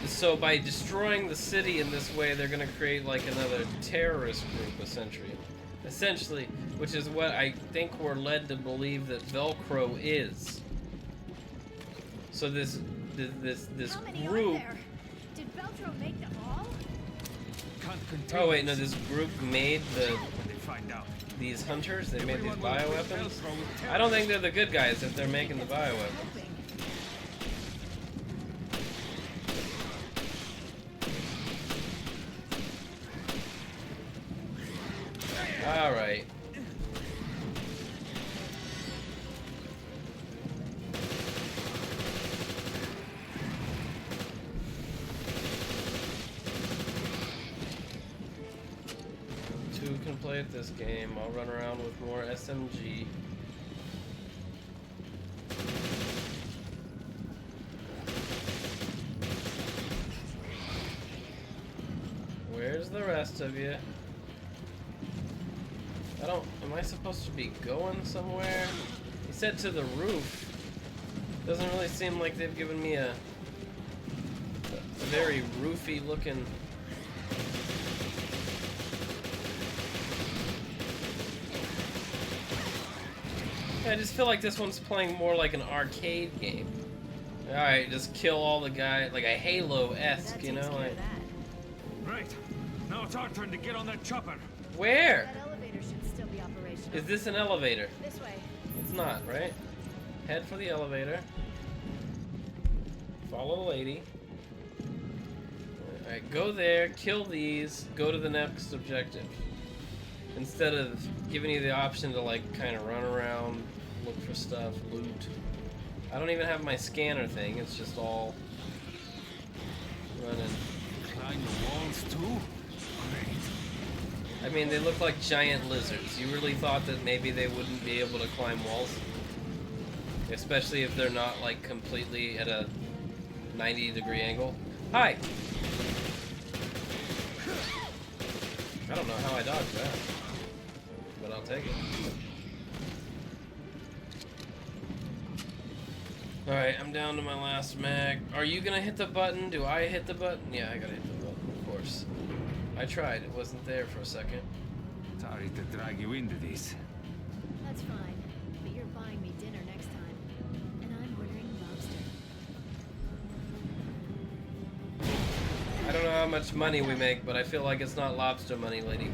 So by destroying the city in this way, they're gonna create like another terrorist group, essentially, which is what I think we're led to believe that Velcro is. So this How many are group. there? Did Veltro make them all? Can't contain Oh wait, no, this. this group made When they find out. these hunters. They made these Everyone will quit bioweapons. Velcro. I don't think they're the good guys if they're making the bioweapons. All right. Two can play at this game. I'll run around with more SMG. Where's the rest of you? Am I supposed to be going somewhere? He said to the roof. Doesn't really seem like they've given me a very roofy looking. I just feel like this one's playing more like an arcade game. Alright, just kill all the guys, like a Halo-esque, you know? Like, Right. Now it's our turn to get on that chopper. where? That elevator should still be operational. Is this an elevator? This way. It's not, right? Head for the elevator. Follow the lady. Alright, go there, kill these, go to the next objective. Instead of giving you the option to like kind of run around, look for stuff, loot. I don't even have my scanner thing, it's just all running. Climb the walls too? I mean, they look like giant lizards. You really thought that maybe they wouldn't be able to climb walls? Especially if they're not like completely at a 90-degree angle. Hi! I don't know how I dodged that, but I'll take it. Alright, I'm down to my last mag. Are you gonna hit the button? Do I hit the button? Yeah, I gotta hit the button, of course. I tried, it wasn't there for a second. Sorry to drag you into this. That's fine, but you're buying me dinner next time. And I'm ordering lobster. I don't know how much money we make, but I feel like it's not lobster money, lady.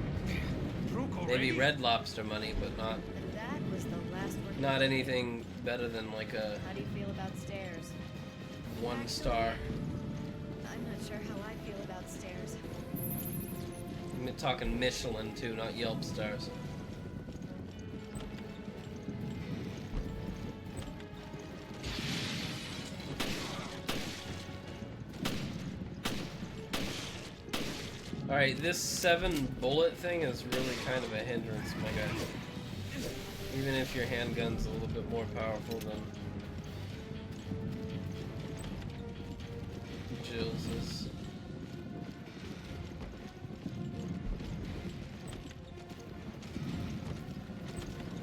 Maybe red lobster money, but not That was the last one. not anything better than like a How do you feel about stairs? 1 star. I'm not sure how I feel about stairs. I'm talking Michelin too, not Yelp stars. Alright, this 7 bullet thing is really kind of a hindrance, my guy. Even if your handgun's a little bit more powerful than Jill's.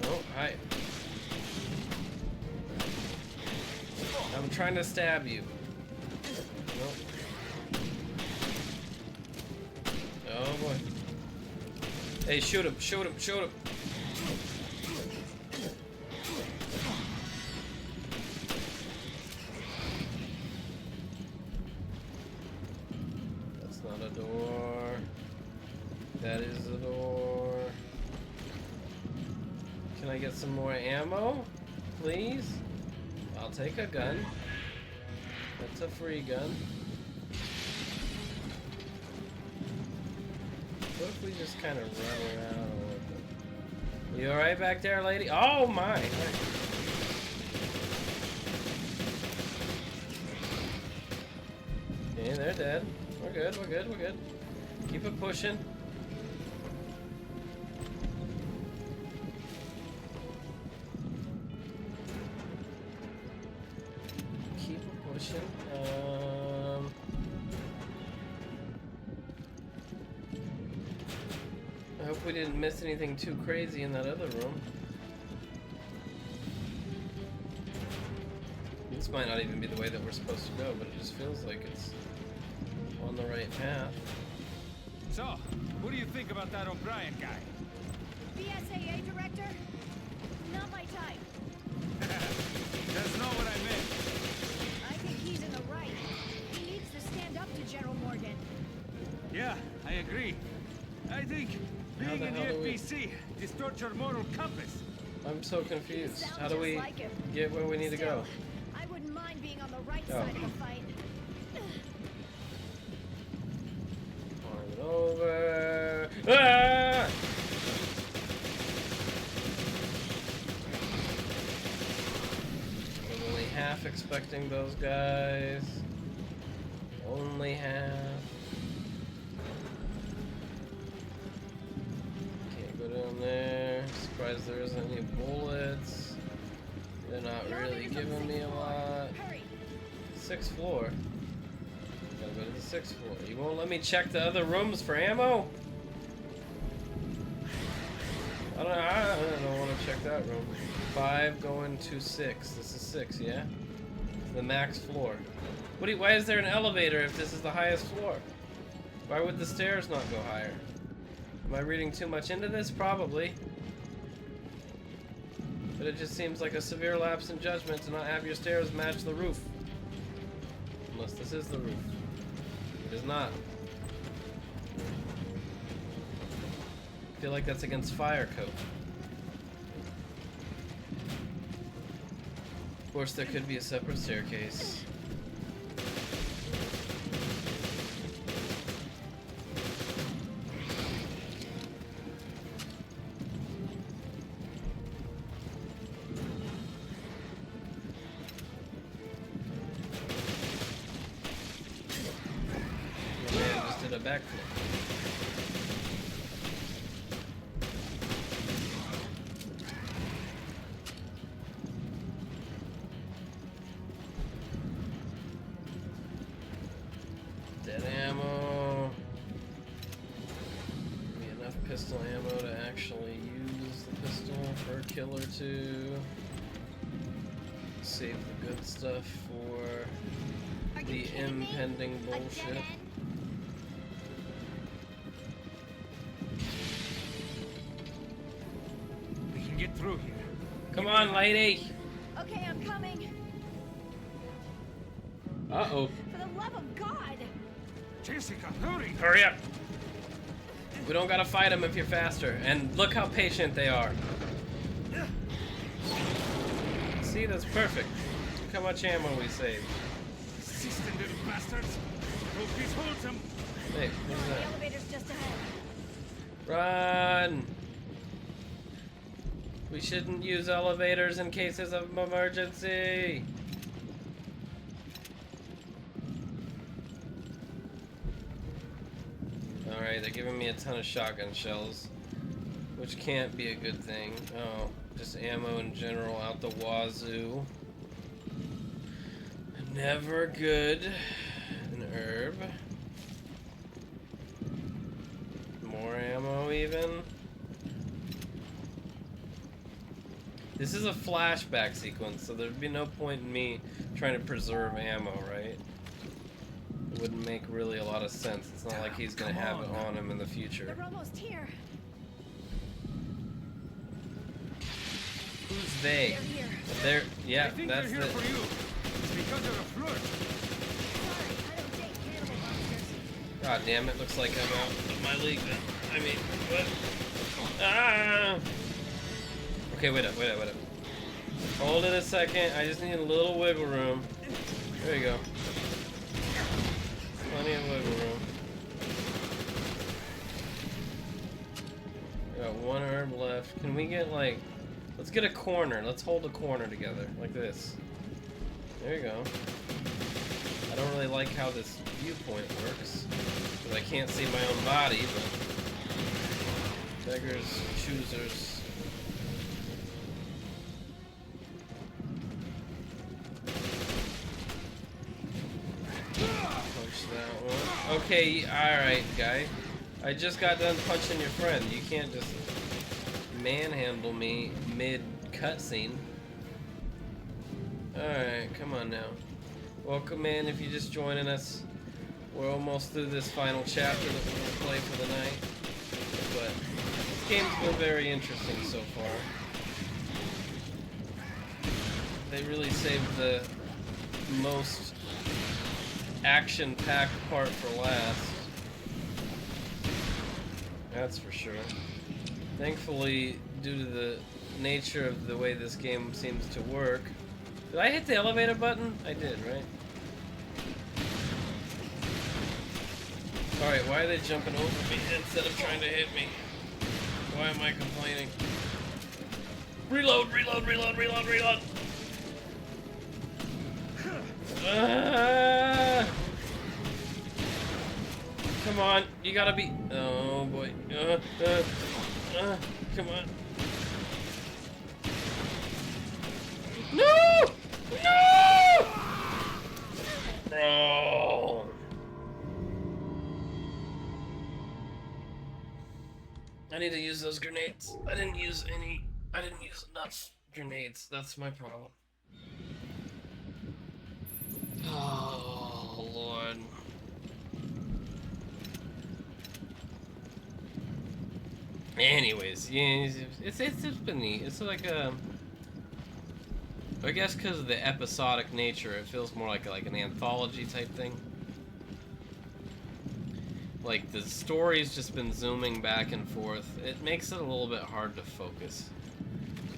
Oh, hi. I'm trying to stab you. Nope. Oh boy. Hey, shoot him, shoot him, shoot him. That's not a door. That is a door. Can I get some more ammo, please? I'll take a gun. That's a free gun. What if we just kind of run around a little bit? You alright back there, lady? Oh my! Okay, they're dead. We're good, we're good, we're good. Keep it pushing. Keep it pushing. I hope we didn't miss anything too crazy in that other room. This might not even be the way that we're supposed to go, but it just feels like it's on the right path. So, what do you think about that O'Brien guy? BSAA director? Not my type. That's not what I meant. I think he's in the right. He needs to stand up to General Morgan. Yeah, I agree. I think How being the in the hell do we- FBC distorts your moral compass. I'm so confused. Sounds How do we just like him. get where we need to go? Still, I wouldn't mind being on the right Oh. side of the fight. Arm it over. Ah! I was only half expecting those guys. Only half. Can't go down there. Surprised there isn't any bullets. They're not really giving me a lot. 6th floor. Gotta go to the 6th floor. You won't let me check the other rooms for ammo? I don't want to check that room. 5 going to 6. This is 6, yeah? It's the max floor. Why is there an elevator if this is the highest floor? Why would the stairs not go higher? Am I reading too much into this? Probably. But it just seems like a severe lapse in judgment to not have your stairs match the roof. Unless this is the roof. It is not. I feel like that's against fire code. Of course, there could be a separate staircase. Oh man, I just did a backflip. Dead ammo. Give me enough pistol ammo to actually use the pistol for a kill or two. Save the good stuff for the impending bullshit. We can get through here. Come on, lady! Okay, I'm coming. Uh-oh. For the love of God! Jessica, hurry! Hurry up! We don't gotta fight them if you're faster. And look how patient they are. See, that's perfect. Look how much ammo we saved. Persistent little bastards! Hope this holds them! Hey, what's The that? elevator's just ahead. Run! We shouldn't use elevators in cases of emergency. Alright, they're giving me a ton of shotgun shells, which can't be a good thing. Oh, just ammo in general out the wazoo. Never good. An herb. More ammo even. This is a flashback sequence, so there'd be no point in me trying to preserve ammo, right? It wouldn't make really a lot of sense. It's not like he's gonna have it on him in the future. They're almost here. Who's they? They're here. They're, yeah, I think that's they're here the... for you. It's because you're a flirt. Sorry, I don't date cannibal monsters. God damn it, looks like I'm out of my league then. I mean, what? Ah! Okay, wait up. Hold it a second, I just need a little wiggle room. There you go. Plenty of wiggle room. Got one herb left. Can we get like... Let's get a corner. Let's hold a corner together, like this. There you go. I don't really like how this viewpoint works, but because I can't see my own body, but beggars, choosers. Punch that one. Okay, alright, guy. I just got done punching your friend. You can't just manhandle me mid-cutscene. Alright, come on now. Welcome in if you're just joining us. We're almost through this final chapter that we're going to play for the night. But this game's been very interesting so far. They really saved the most action-packed part for last. That's for sure. Thankfully, due to the nature of the way this game seems to work. Did I hit the elevator button? I did, right? Alright, why are they jumping over me instead of trying to hit me? Why am I complaining? Reload, reload, reload, reload, reload! Come on, you gotta be... Oh boy. Come on. No! No! Oh. I need to use those grenades. I didn't use enough grenades. That's my problem. Oh, Lord. Anyways, yeah, it's been neat. It's like a... I guess because of the episodic nature, it feels more like an anthology type thing. Like, the story's just been zooming back and forth. It makes it a little bit hard to focus.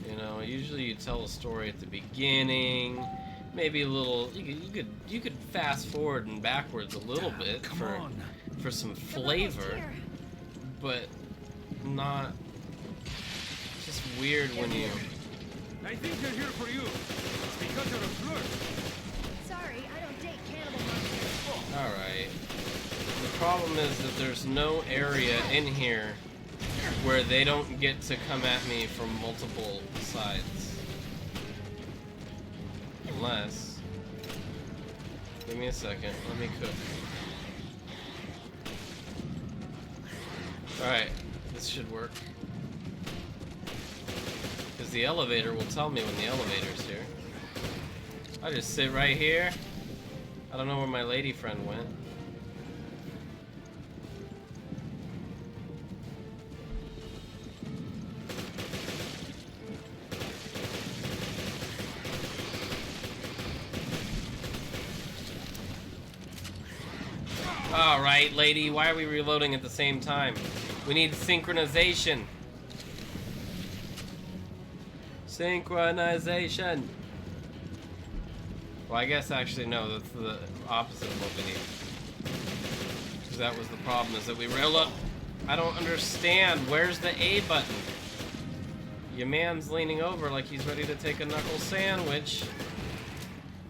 You know, usually you tell a story at the beginning, maybe a little... You could fast forward and backwards a little bit for some flavor, but not... It's just weird when you... I think they're here for you. It's because you're a flirt. Sorry, I don't date cannibal monsters. Alright. The problem is that there's no area in here where they don't get to come at me from multiple sides. Unless... Give me a second. Let me cook. Alright. This should work. Because the elevator will tell me when the elevator's here. I just sit right here. I don't know where my lady friend went. Alright, lady, why are we reloading at the same time? We need synchronization. Synchronization. Well, I guess actually no, that's the opposite of what we need. Because that was the problem, is that we reload. I don't understand. Where's the A button? Your man's leaning over like he's ready to take a knuckle sandwich,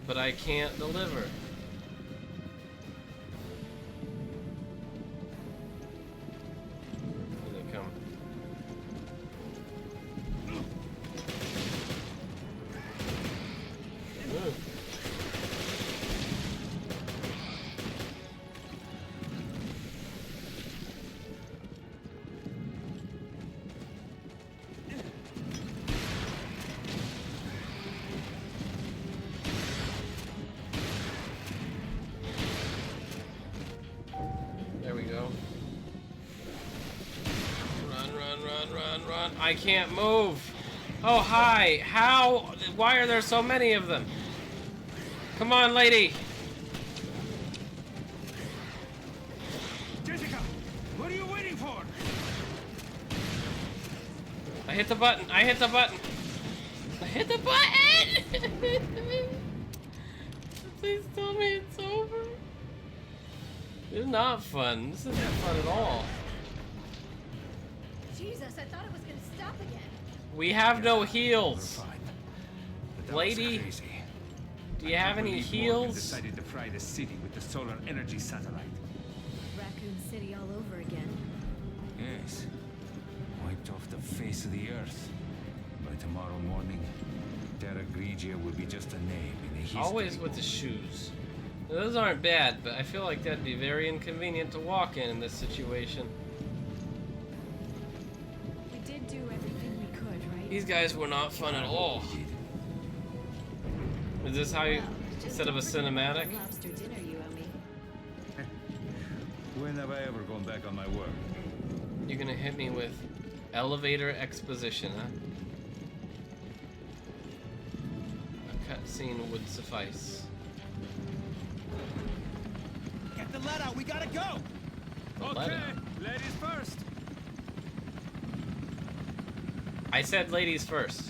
but I can't deliver. Here they come. Ooh. There we go. Run, run, run, run, run. I can't move. Oh, hi. How? Why are there so many of them? Come on, lady. Jessica, what are you waiting for? I hit the button. I hit the button. I hit the button. Please tell me it's over. It's not fun. This isn't fun at all. Jesus, I thought it was gonna stop again. We have no heals. We're fine. But that was Lady, crazy. do you have any Morgan heals? decided to fry the city with the solar energy satellite. Raccoon City face of the earth. By tomorrow morning, Terra Grigia will be just a name in the history Always with the shoes. Those aren't bad, but I feel like that'd be very inconvenient to walk in this situation. We did do everything we could, right? These guys were not fun at all. Is this how you, instead of a cinematic? Lobster dinner you owe me. When have I ever gone back on my word? You're gonna hit me with elevator exposition, huh? A cutscene would suffice. Get the lead out, we gotta go! Okay, ladies first. I said ladies first.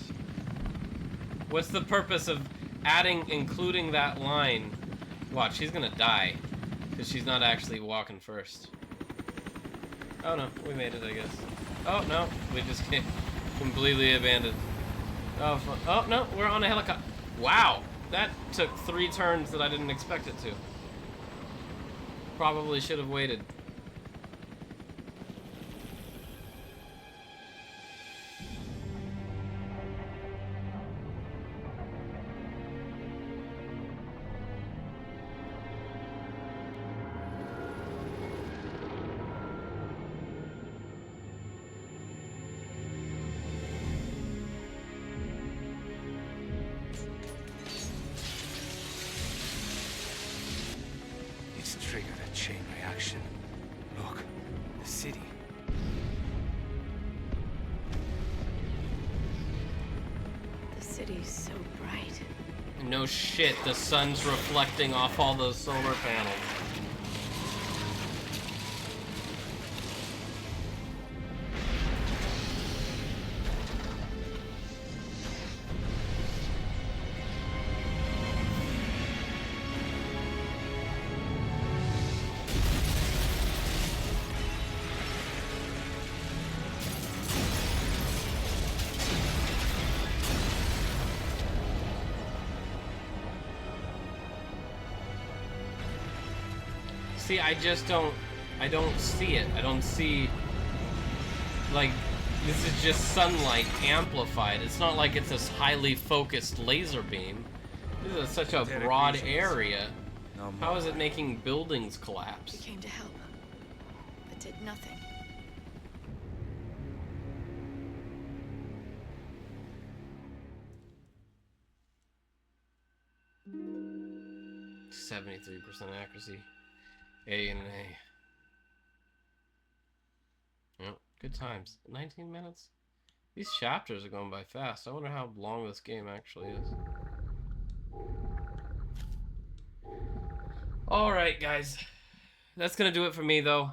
What's the purpose of including that line? Watch, she's gonna die. Because she's not actually walking first. Oh no, we made it, I guess. Oh no, we just completely abandoned. Oh, oh no, we're on a helicopter. Wow, that took 3 turns that I didn't expect it to. Probably should have waited. It's triggered a chain reaction. Look, the city. The city's so bright. No shit, the sun's reflecting off all those solar panels. See, I don't see it. I don't see, like, this is just sunlight amplified. It's not like it's this highly focused laser beam. This is such a broad area. How is it making buildings collapse? We came to help, but did nothing. %73% accuracy. A and an A. Yep, good times. 19 minutes? These chapters are going by fast. I wonder how long this game actually is. Alright, guys. That's gonna do it for me, though.